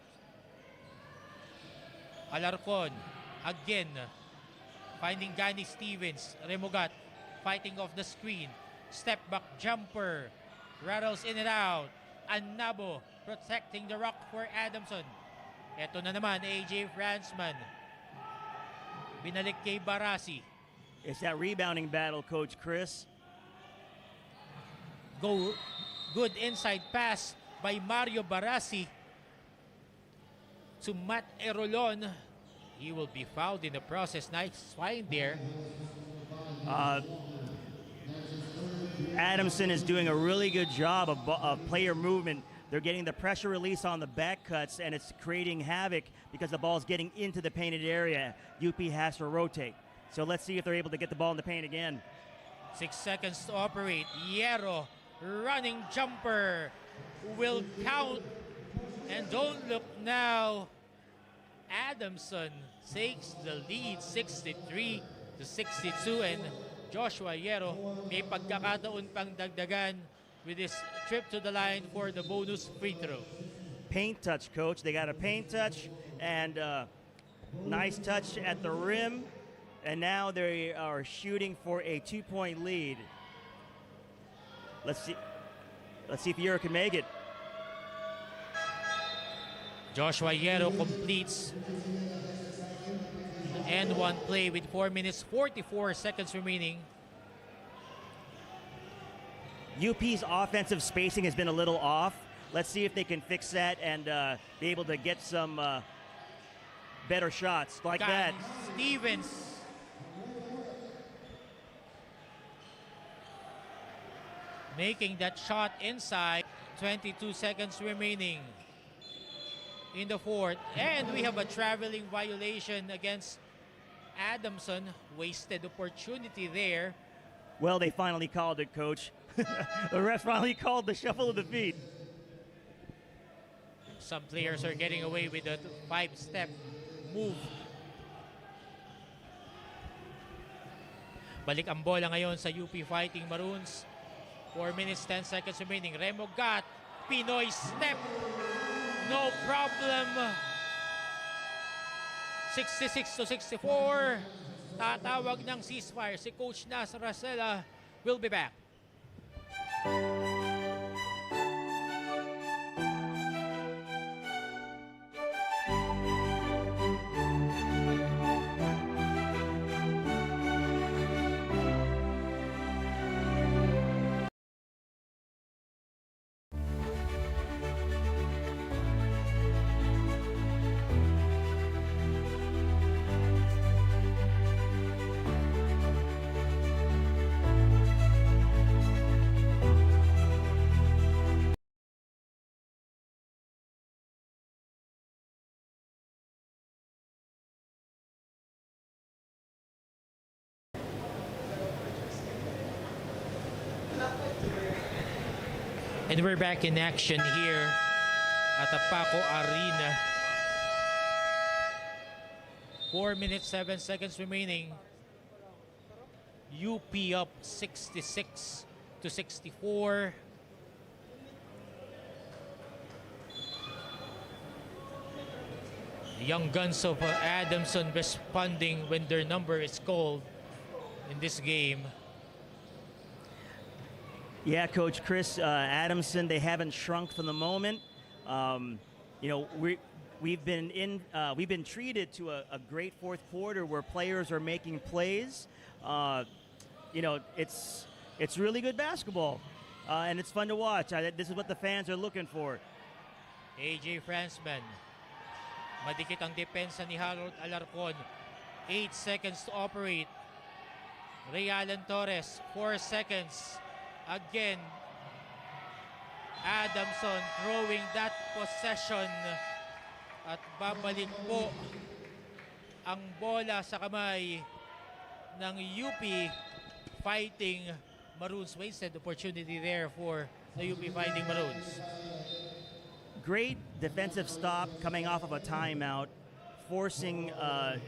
Alarcon again finding Gani Stevens. Remogat fighting off the screen. Step back jumper. Rattles in and out. Annabo protecting the rock for Adamson. Ito na naman, AJ Fransman. Binalik kay Barasi. It's that rebounding battle, Coach Chris. Good inside pass by Mario Barasi to Matt Erolon. He will be fouled in the process. Nice find there. Adamson is doing a really good job of player movement. They're getting the pressure release on the back cuts, and it's creating havoc because the ball's getting into the painted area. UP has to rotate. So let's see if they're able to get the ball in the paint again. 6 seconds to operate. Hierro, running jumper, will count. And don't look now. Adamson takes the lead 63 to 62, and Joshua Hierro may pagkakataon pang dagdagan with his trip to the line for the bonus free throw. Paint touch, Coach. They got a paint touch and nice touch at the rim. And now they are shooting for a 2-point lead. Let's see if Hierro can make it. Joshua Hierro completes the end one play with 4 minutes 44 seconds remaining. UP's offensive spacing has been a little off. Let's see if they can fix that and be able to get some better shots like that. Stevens. Making that shot inside. 22 seconds remaining in the fourth. And we have a traveling violation against Adamson. Wasted opportunity there. Well, they finally called it, Coach. The ref finally called the shuffle of the feet. Some players are getting away with a 5-step move. Balik ang bola ngayon sa UP Fighting Maroons. 4 minutes, 10 seconds remaining. Remo Gat, Pinoy step. No problem. 66 to 64. Tatawag ng ceasefire si Coach Nas Racela. We'll be back. And we're back in action here at the PACO Arena. 4 minutes, 7 seconds remaining. UP up 66 to 64. The young guns of Adamson responding when their number is called in this game. Yeah, Coach Chris, Adamson, they haven't shrunk from the moment. You know, we've been treated to a great fourth quarter where players are making plays. You know, it's really good basketball, and it's fun to watch. This is what the fans are looking for. AJ Fransman. Madikit ang depensa ni Harold Alarcon. 8 seconds to operate. Ray Allen Torres, 4 seconds. Again, Adamson throwing that possession at babalik po ang bola sa kamay ng UP Fighting Maroons. Wasted opportunity there for the UP Fighting Maroons. Great defensive stop coming off of a timeout, forcing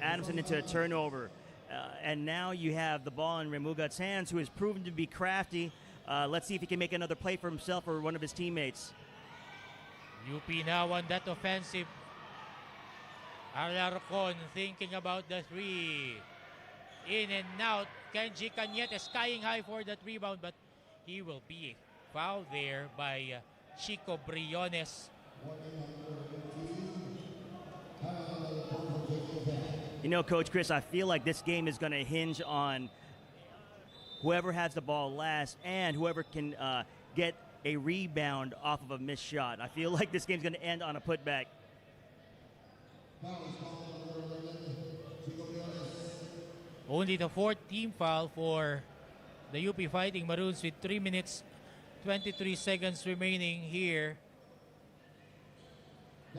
Adamson into a turnover. And now you have the ball in Remugat's hands, who has proven to be crafty. Let's see if he can make another play for himself or one of his teammates. UP now on that offensive. Alarcon thinking about the three. In and out. Kenji Cañete skying high for that rebound, but He will be fouled there by Chico Briones. You know, Coach Chris, I feel like this game is going to hinge on whoever has the ball last and whoever can get a rebound off of a missed shot. I feel like this game's going to end on a putback. Only the fourth team foul for the UP Fighting Maroons with 3 minutes 23 seconds remaining here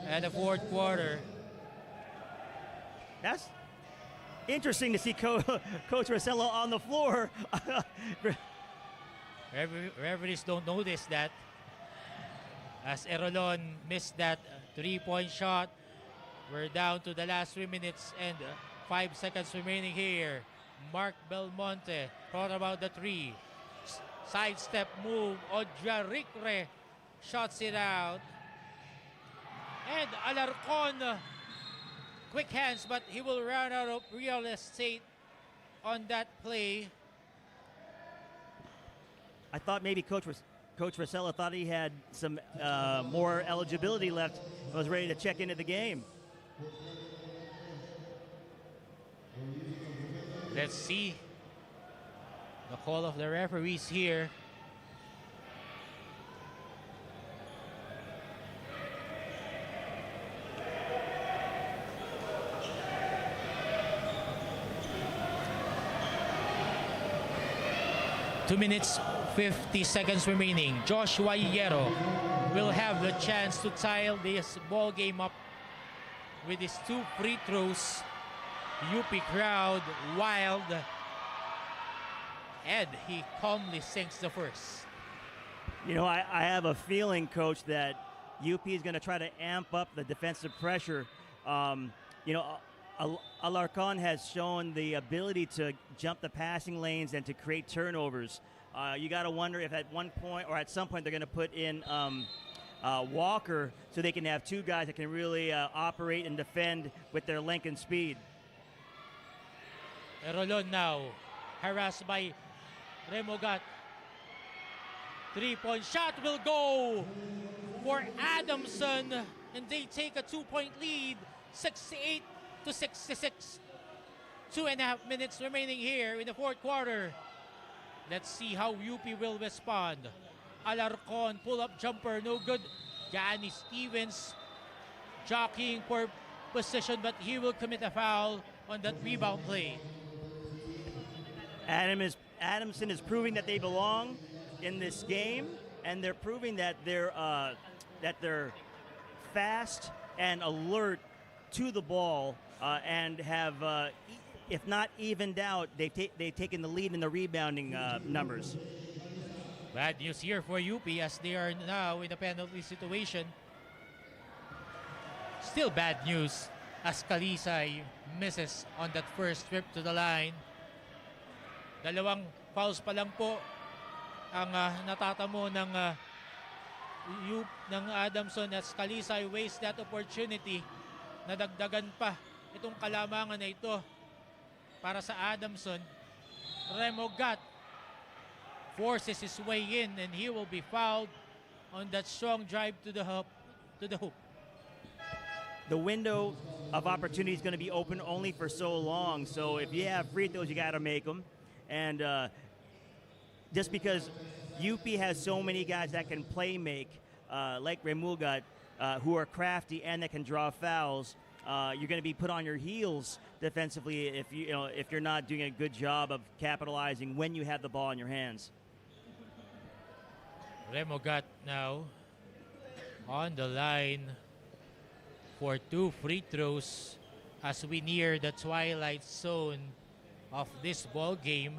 at the fourth quarter. That's interesting to see Coach Rossello on the floor. Referees don't notice that, as Erolon missed that three-point shot. We're down to the last 3 minutes and 5 seconds remaining here. Mark Belmonte thought about the three. Sidestep move. Ojarique shots it out. And Alarcon, quick hands, but he will run out of real estate on that play. I thought maybe Coach Rossello thought he had some more eligibility left. Was ready to check into the game. Let's see the call of the referees here. Two minutes, 50 seconds remaining. Joshua Hierro will have the chance to tie this ball game up with his 2 free throws. UP crowd wild, and he calmly sinks the first. You know, I have a feeling, Coach, that UP is going to try to amp up the defensive pressure. You know, Alarcon has shown the ability to jump the passing lanes and to create turnovers. You got to wonder if at one point or at some point they're going to put in Walker so they can have 2 guys that can really operate and defend with their length and speed. Erolon now harassed by Remogat. 3-point shot will go for Adamson, and they take a 2-point lead, 68 to 66. 2.5 minutes remaining here in the fourth quarter. Let's see how UP will respond. Alarcon, pull-up jumper, no good. Gianni Stevens jockeying for position, but he will commit a foul on that rebound play. Adamson is proving that they belong in this game, and they're proving that they're fast and alert to the ball, and have, if not evened out, they've taken the lead in the rebounding numbers. Bad news here for UP as they are now in a penalty situation. Still bad news as Kalisay misses on that first trip to the line. Dalawang fouls pa lang po ang natatamo ng Adamson as Kalisay wastes that opportunity. Nadagdagan pa itong kalamangan na ito para sa Adamson. Remogat forces his way in, and he will be fouled on that strong drive to the hoop. The window of opportunity is going to be open only for so long. So if you have free throws, you got to make them. And just because UP has so many guys that can play make, like Remugat, who are crafty and that can draw fouls, you're going to be put on your heels defensively if you're not doing a good job of capitalizing when you have the ball in your hands. Remogat now on the line for 2 free throws as we near the twilight zone of this ball game.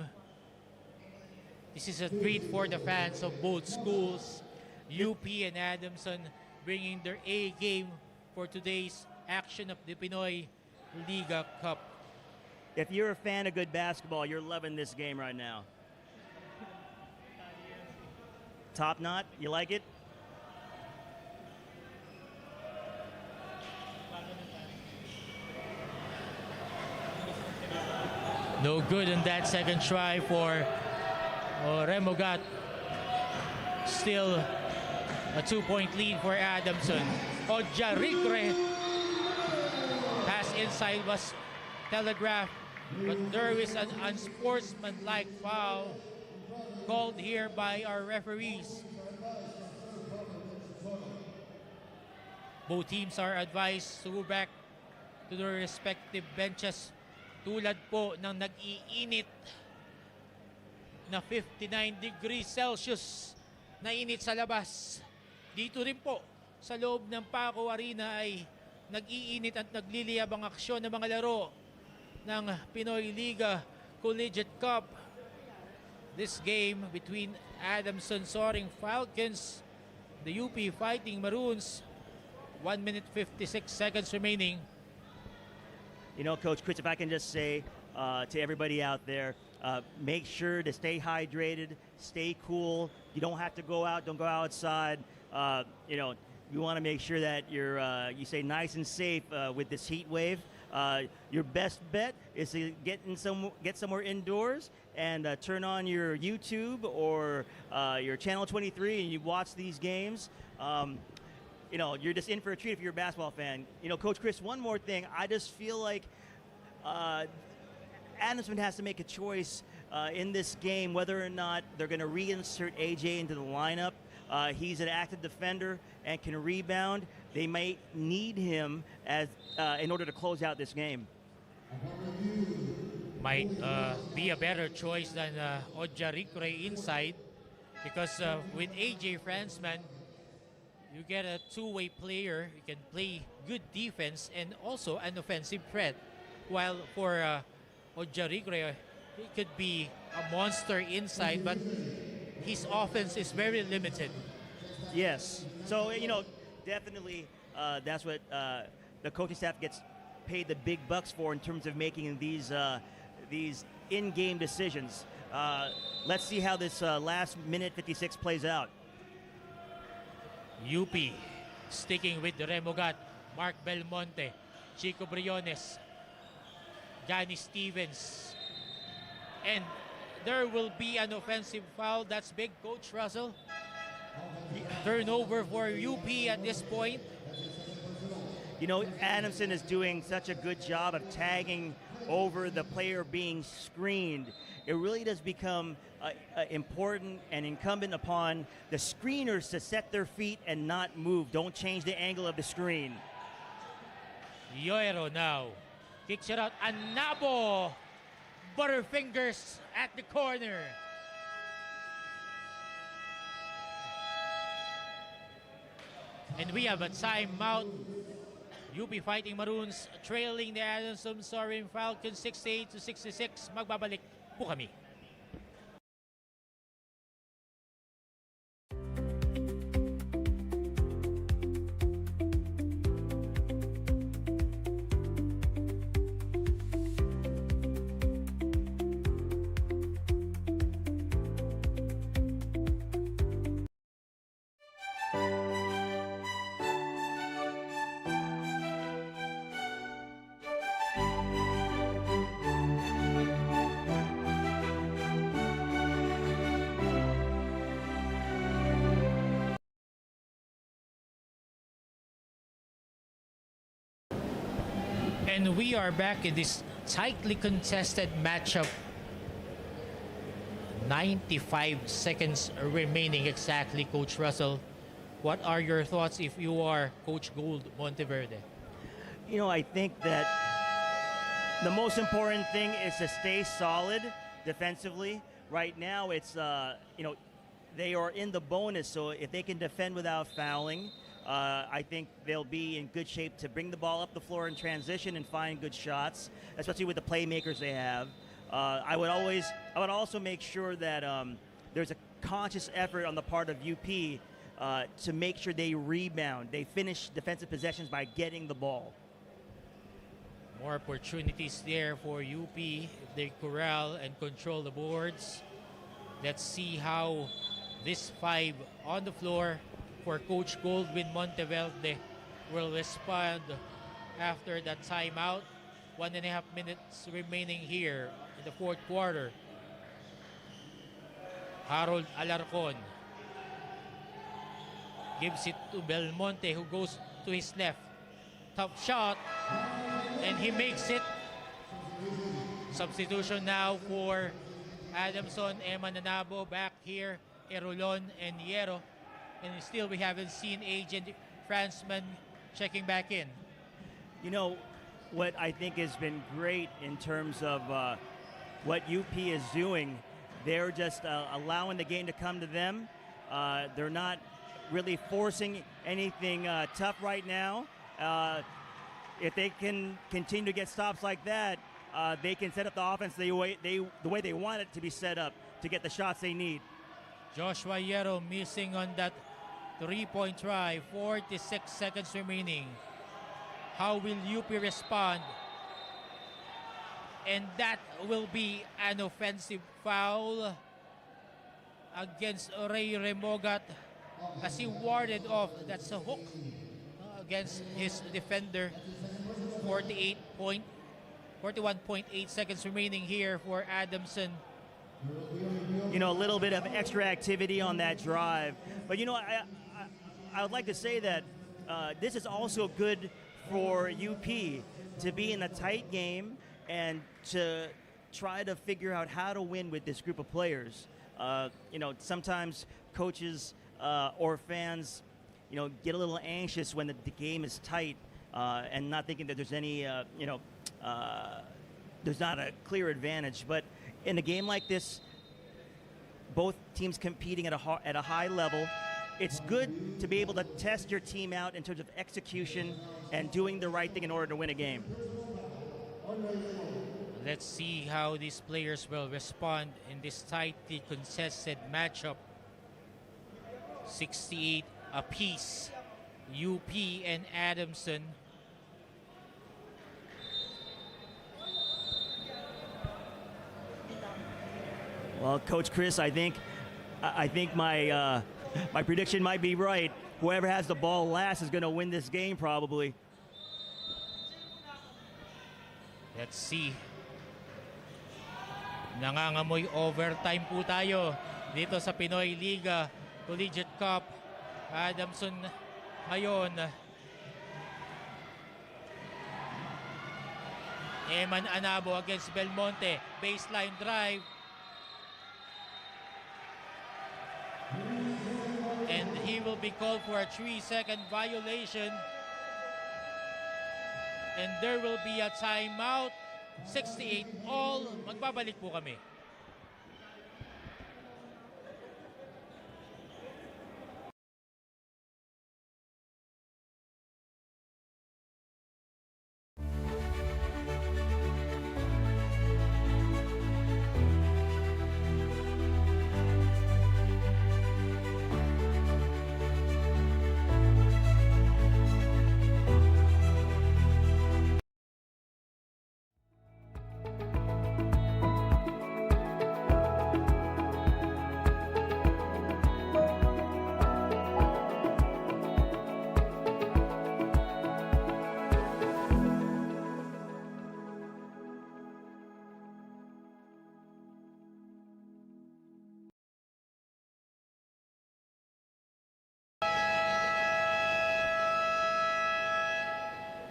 This is a treat for the fans of both schools. UP and Adamson bringing their A game for today's action of the Pinoy Liga Cup. If you're a fan of good basketball, you're loving this game right now. Top knot, you like it? No good in that second try for Remogat. Still a 2-point lead for Adamson. Ojarikre pass inside was telegraphed, but there is an unsportsmanlike foul called here by our referees. Both teams are advised to go back to their respective benches. Tulad po ng nag-iinit na 59 degrees Celsius na init sa labas. Dito rin po sa loob ng PACO Arena ay nag-iinit at nagliliyab ang aksyon ng mga laro ng Pinoy Liga Collegiate Cup. This game between Adamson Soaring Falcons, the UP Fighting Maroons. 1 minute 56 seconds remaining. You know, Coach Chris, if I can just say to everybody out there, make sure to stay hydrated, stay cool. You don't have to go out, don't go outside. You know, you want to make sure that you stay nice and safe with this heat wave. Your best bet is to get somewhere indoors and turn on your YouTube or your Channel 23 and you watch these games. You know, you're just in for a treat if you're a basketball fan. You know, Coach Chris, one more thing. I just feel like Adamson has to make a choice in this game whether or not they're going to reinsert AJ into the lineup. He's an active defender and can rebound. They might need him as in order to close out this game. Might be a better choice than Ojarikre inside, because with AJ Fransman, you get a two-way player. You can play good defense and also an offensive threat. While for Ojarikre, he could be a monster inside, but his offense is very limited. Yes. So, you know, definitely that's what the coaching staff gets paid the big bucks for in terms of making these in-game decisions. Let's see how this last minute 56 plays out. UP sticking with Remogat, Mark Belmonte, Chico Briones, Johnny Stevens. And there will be an offensive foul. That's big, Coach Russell. Turnover for UP at this point. You know, Adamson is doing such a good job of tagging over the player being screened. It really does become important and incumbent upon the screeners to set their feet and not move. Don't change the angle of the screen. Yoero now kicks it out. Anabo, Butterfingers at the corner. And we have a timeout. UP Fighting Maroons trailing the Adamson Soaring Falcons 68 to 66. Magbabalik po kami. And we are back in this tightly contested matchup. 95 seconds remaining exactly, Coach Russell. What are your thoughts if you are Coach Gould Monteverde? You know, I think that the most important thing is to stay solid defensively. Right now, it's, you know, they are in the bonus, so if they can defend without fouling, I think they'll be in good shape to bring the ball up the floor in transition and find good shots, especially with the playmakers they have. I would also make sure that there's a conscious effort on the part of UP to make sure they rebound. They finish defensive possessions by getting the ball. More opportunities there for UP if they corral and control the boards. Let's see how this five on the floor for Coach Goldwyn Monteverde will respond after that timeout. 1.5 minutes remaining here in the fourth quarter. Harold Alarcon Gives it to Belmonte, who goes to his left. Tough shot, and he makes it. Substitution now for Adamson, Emma Nanabo back here, Erolon and Hierro. And still we haven't seen Agent Franzman checking back in. You know, what I think has been great in terms of what UP is doing, they're just allowing the game to come to them. They're not really forcing anything tough right now. If they can continue to get stops like that, they can set up the offense the way they want it to be set up to get the shots they need. Joshua Hierro missing on that three-point try. 46 seconds remaining. How will UP respond? And that will be an offensive foul against Ray Remogat as he warded off. That's a hook against his defender. 41.8 seconds remaining here for Adamson. You know, a little bit of extra activity on that drive. But, you know, I would like to say that this is also good for UP to be in a tight game and to try to figure out how to win with this group of players. You know, sometimes coaches or fans, you know, get a little anxious when the game is tight and not thinking that there's any, there's not a clear advantage. But in a game like this, both teams competing at a high level, it's good to be able to test your team out in terms of execution and doing the right thing in order to win a game. Let's see how these players will respond in this tightly contested matchup. 68 apiece, UP and Adamson. Well, Coach Chris, I think my my prediction might be right. Whoever has the ball last is going to win this game, probably. Let's see. Nangangamoy overtime po tayo dito sa Pinoy Liga Collegiate Cup. Adamson ngayon. Eman Anabo against Belmonte. Baseline drive. And he will be called for a 3-second violation. And there will be a timeout. 68 all. Magbabalik po kami.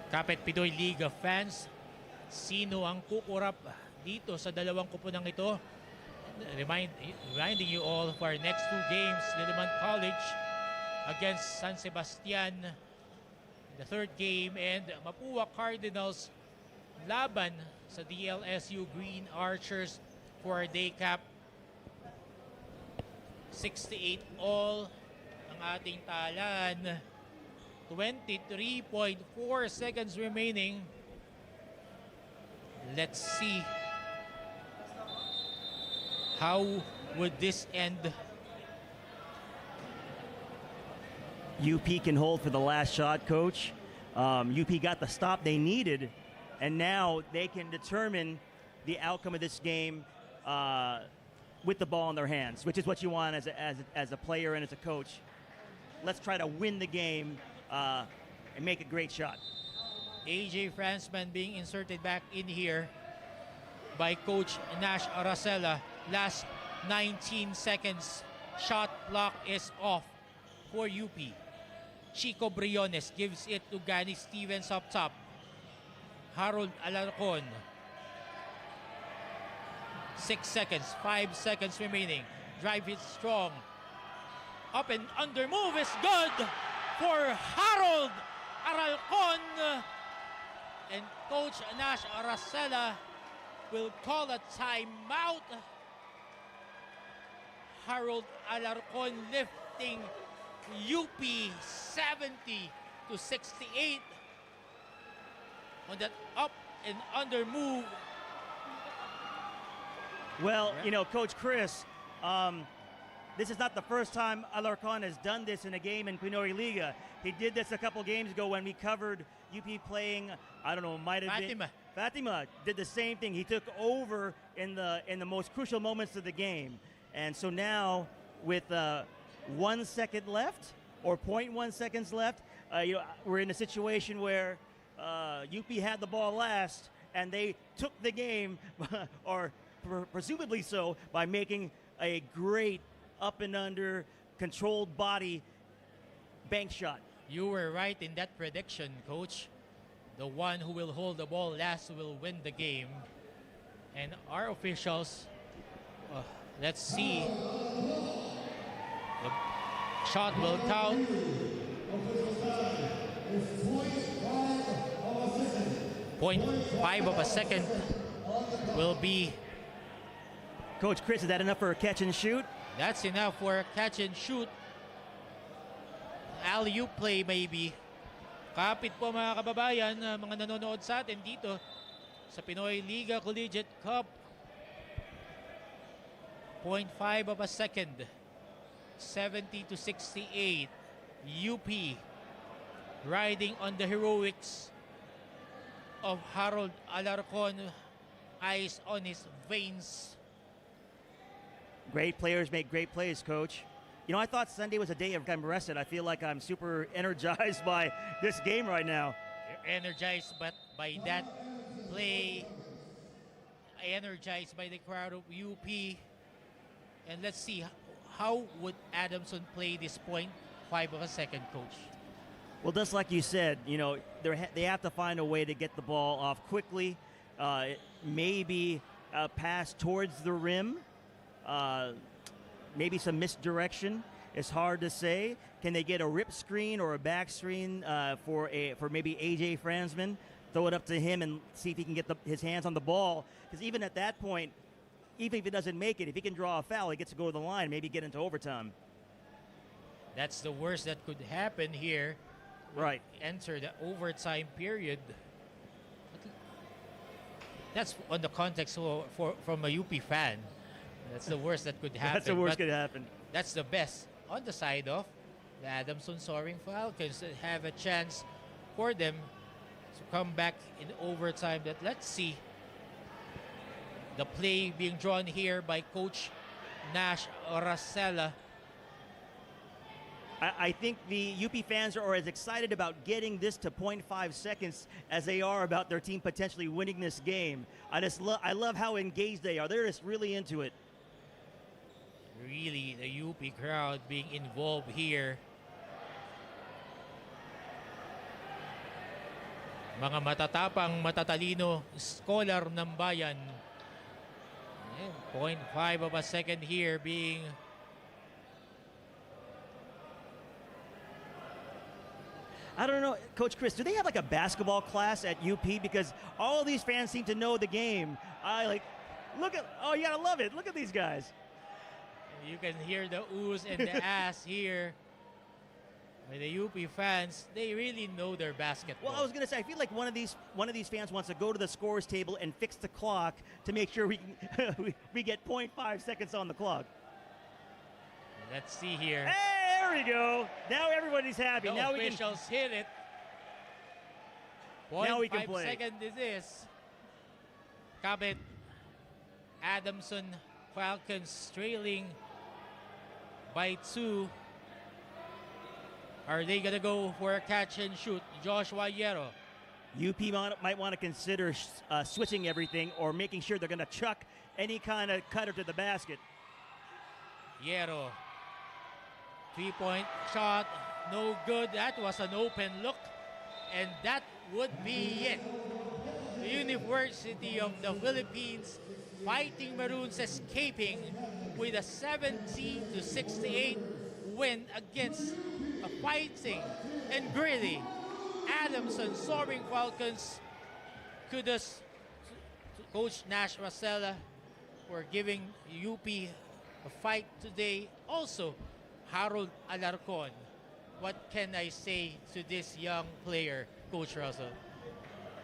Kapit Pinoy Liga fans, sino ang kukurap dito sa dalawang kupunang ito? Reminding you all for our next two games, Liliman College against San Sebastian, the third game, and Mapua Cardinals laban sa DLSU Green Archers for a day cap. 68 all ang ating talan. 23.4 seconds remaining. Let's see how would this end. UP can hold for the last shot, Coach. UP got the stop they needed, and now they can determine the outcome of this game with the ball in their hands, which is what you want as a player and as a coach. Let's try to win the game and make a great shot. AJ Franzman being inserted back in here by Coach Nash Aracela. Last 19 seconds. Shot clock is off for UP. Chico Briones gives it to Gani Stevens up top. Harold Alarcon. 6 seconds, 5 seconds remaining. Drive it strong. Up and under move is good for Harold Alarcon. And Coach Nash Aracela will call a timeout. Harold Alarcon lifting UP 70-68 on that up and under move. Well, you know, Coach Chris, this is not the first time Alarcon has done this in a game in PINOYLIGA. He did this a couple games ago when we covered UP playing, I don't know, might have been Fatima. Did the same thing. He took over in the most crucial moments of the game. And so now with 1 second left or 0.1 seconds left, you know, we're in a situation where UP had the ball last and they took the game, or presumably so, by making a great up and under controlled body bank shot. You were right in that prediction, Coach. The one who will hold the ball last will win the game. And our officials, let's see. The shot will count. 0.5 of a second will be. Coach Chris, is that enough for a catch and shoot? That's enough for a catch and shoot. Alley-oop play maybe. Kapit po mga kababayan, mga nanonood sa atin dito sa PINOYLIGA Collegiate Cup. 0.5 of a second. 70-68. UP riding on the heroics of Harold Alarcon. Ice on his veins. Great players make great plays, Coach. You know, I thought Sunday was a day of I'm rested. I feel like I'm super energized by this game right now. You're energized by that play, energized by the crowd of UP. And let's see, how would Adamson play this 0.5 of a second, Coach? Well, just like you said, you know, they have to find a way to get the ball off quickly. Maybe a pass towards the rim. Maybe some misdirection. It's hard to say. Can they get a rip screen or a back screen for maybe AJ Fransman? Throw it up to him and see if he can get his hands on the ball. Because even at that point, even if he doesn't make it, if he can draw a foul, he gets to go to the line, maybe get into overtime. That's the worst that could happen here. Right. Enter the overtime period. That's on the context from a UP fan. That's the worst that could happen. That's the worst could happen. That's the best. On the side of the Adamson Soaring Falcons, have a chance for them to come back in overtime. That let's see the play being drawn here by Coach Nash Aracela. I think the UP fans are as excited about getting this to 0.5 seconds as they are about their team potentially winning this game. I love how engaged they are. They're just really into it. Really, the UP crowd being involved here. Mga matatapang, matatalino, scholar ng bayan. 0.5 of a second here being I don't know, Coach Chris, do they have like a basketball class at UP? Because all these fans seem to know the game. You gotta love it. Look at these guys. You can hear the oohs and the ass here. By the UP fans, they really know their basketball. Well, I was gonna say, I feel like one of these fans wants to go to the scores table and fix the clock to make sure we can we get 0.5 seconds on the clock. Let's see here. Hey, there we go. Now everybody's happy. The now officials hit it. Now we can 0.5 play. second is this. Kabit. Adamson Falcons trailing by 2. Are they going to go for a catch and shoot? Joshua Hierro. UP might want to consider switching everything or making sure they're going to chuck any kind of cutter to the basket. Hierro. 3-point shot. No good. That was an open look. And that would be it. The University of the Philippines Fighting Maroons escaping with a 70-68 win against a fighting and gritty Adamson Soaring Falcons. Kudos to Coach Nash Marcela for giving UP a fight today. Also, Harold Alarcon. What can I say to this young player, Coach Russell?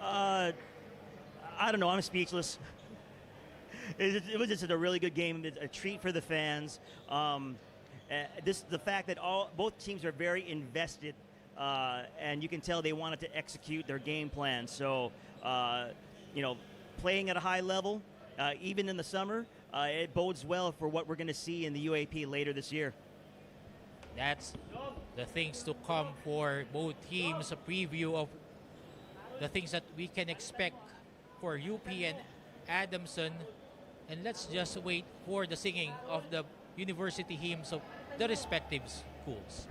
I don't know. I'm speechless. It was just a really good game, a treat for the fans. The fact that both teams are very invested, and you can tell they wanted to execute their game plan. So, playing at a high level, even in the summer, it bodes well for what we're going to see in the UAP later this year. That's the things to come for both teams, a preview of the things that we can expect for UP and Adamson. And let's just wait for the singing of the university hymns of the respective schools.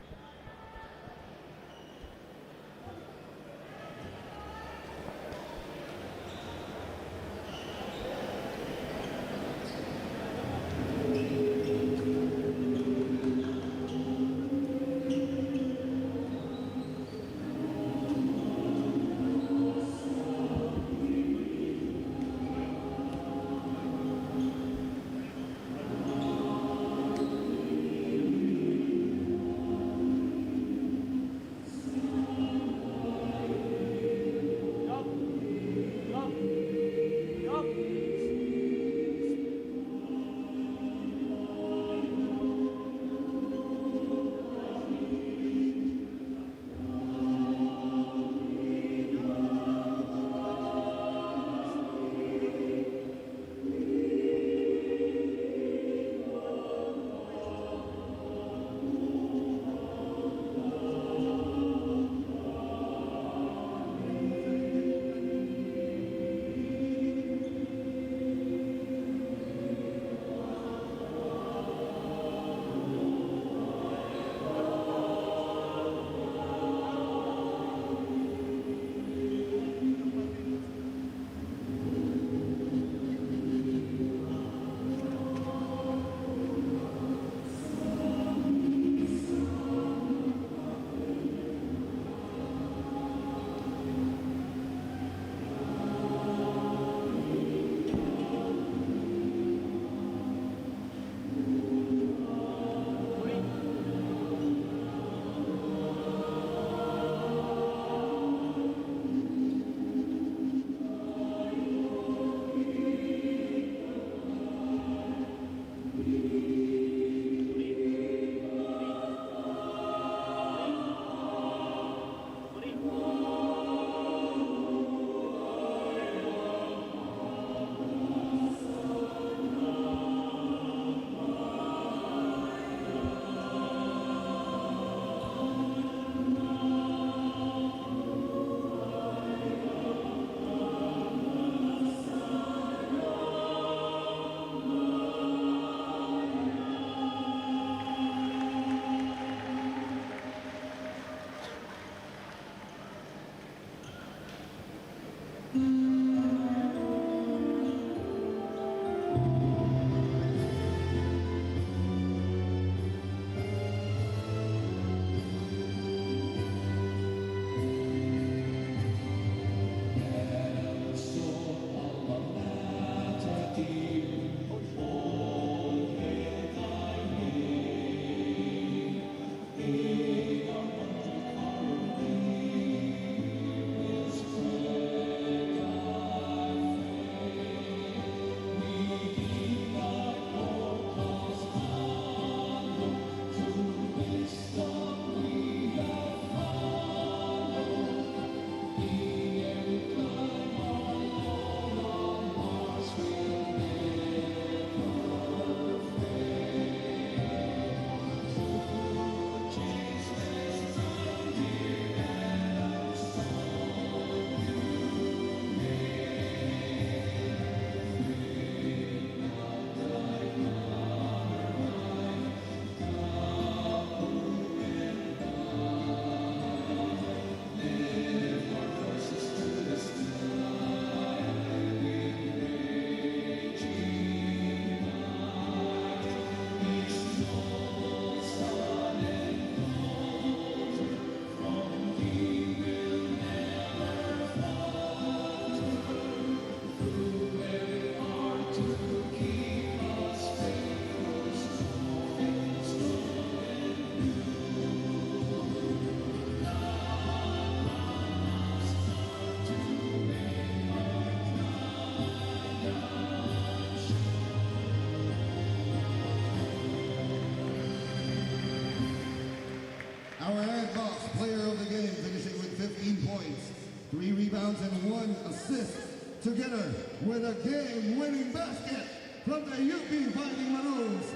rebounds and 1 assist, together with a game-winning basket from the UP Fighting Maroons,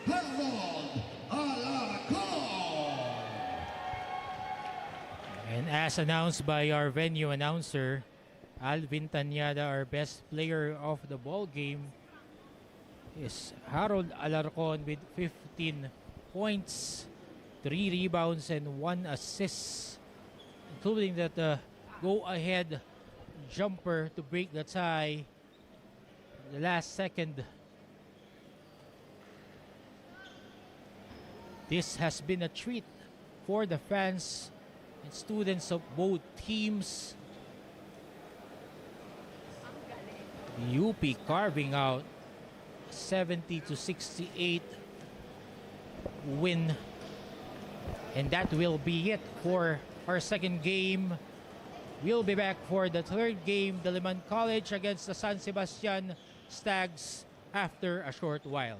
Harold Alacon. And as announced by our venue announcer, Alvin Tanyada, our best player of the ball game, is Harold Alarcon with 15 points, 3 rebounds, and 1 assist, including that go-ahead jumper to break the tie the last second. This has been a treat for the fans and students of both teams. UP carving out 70-68 win, and that will be it for our second game. We'll be back for the third game, Diliman College against the San Sebastian Stags, after a short while.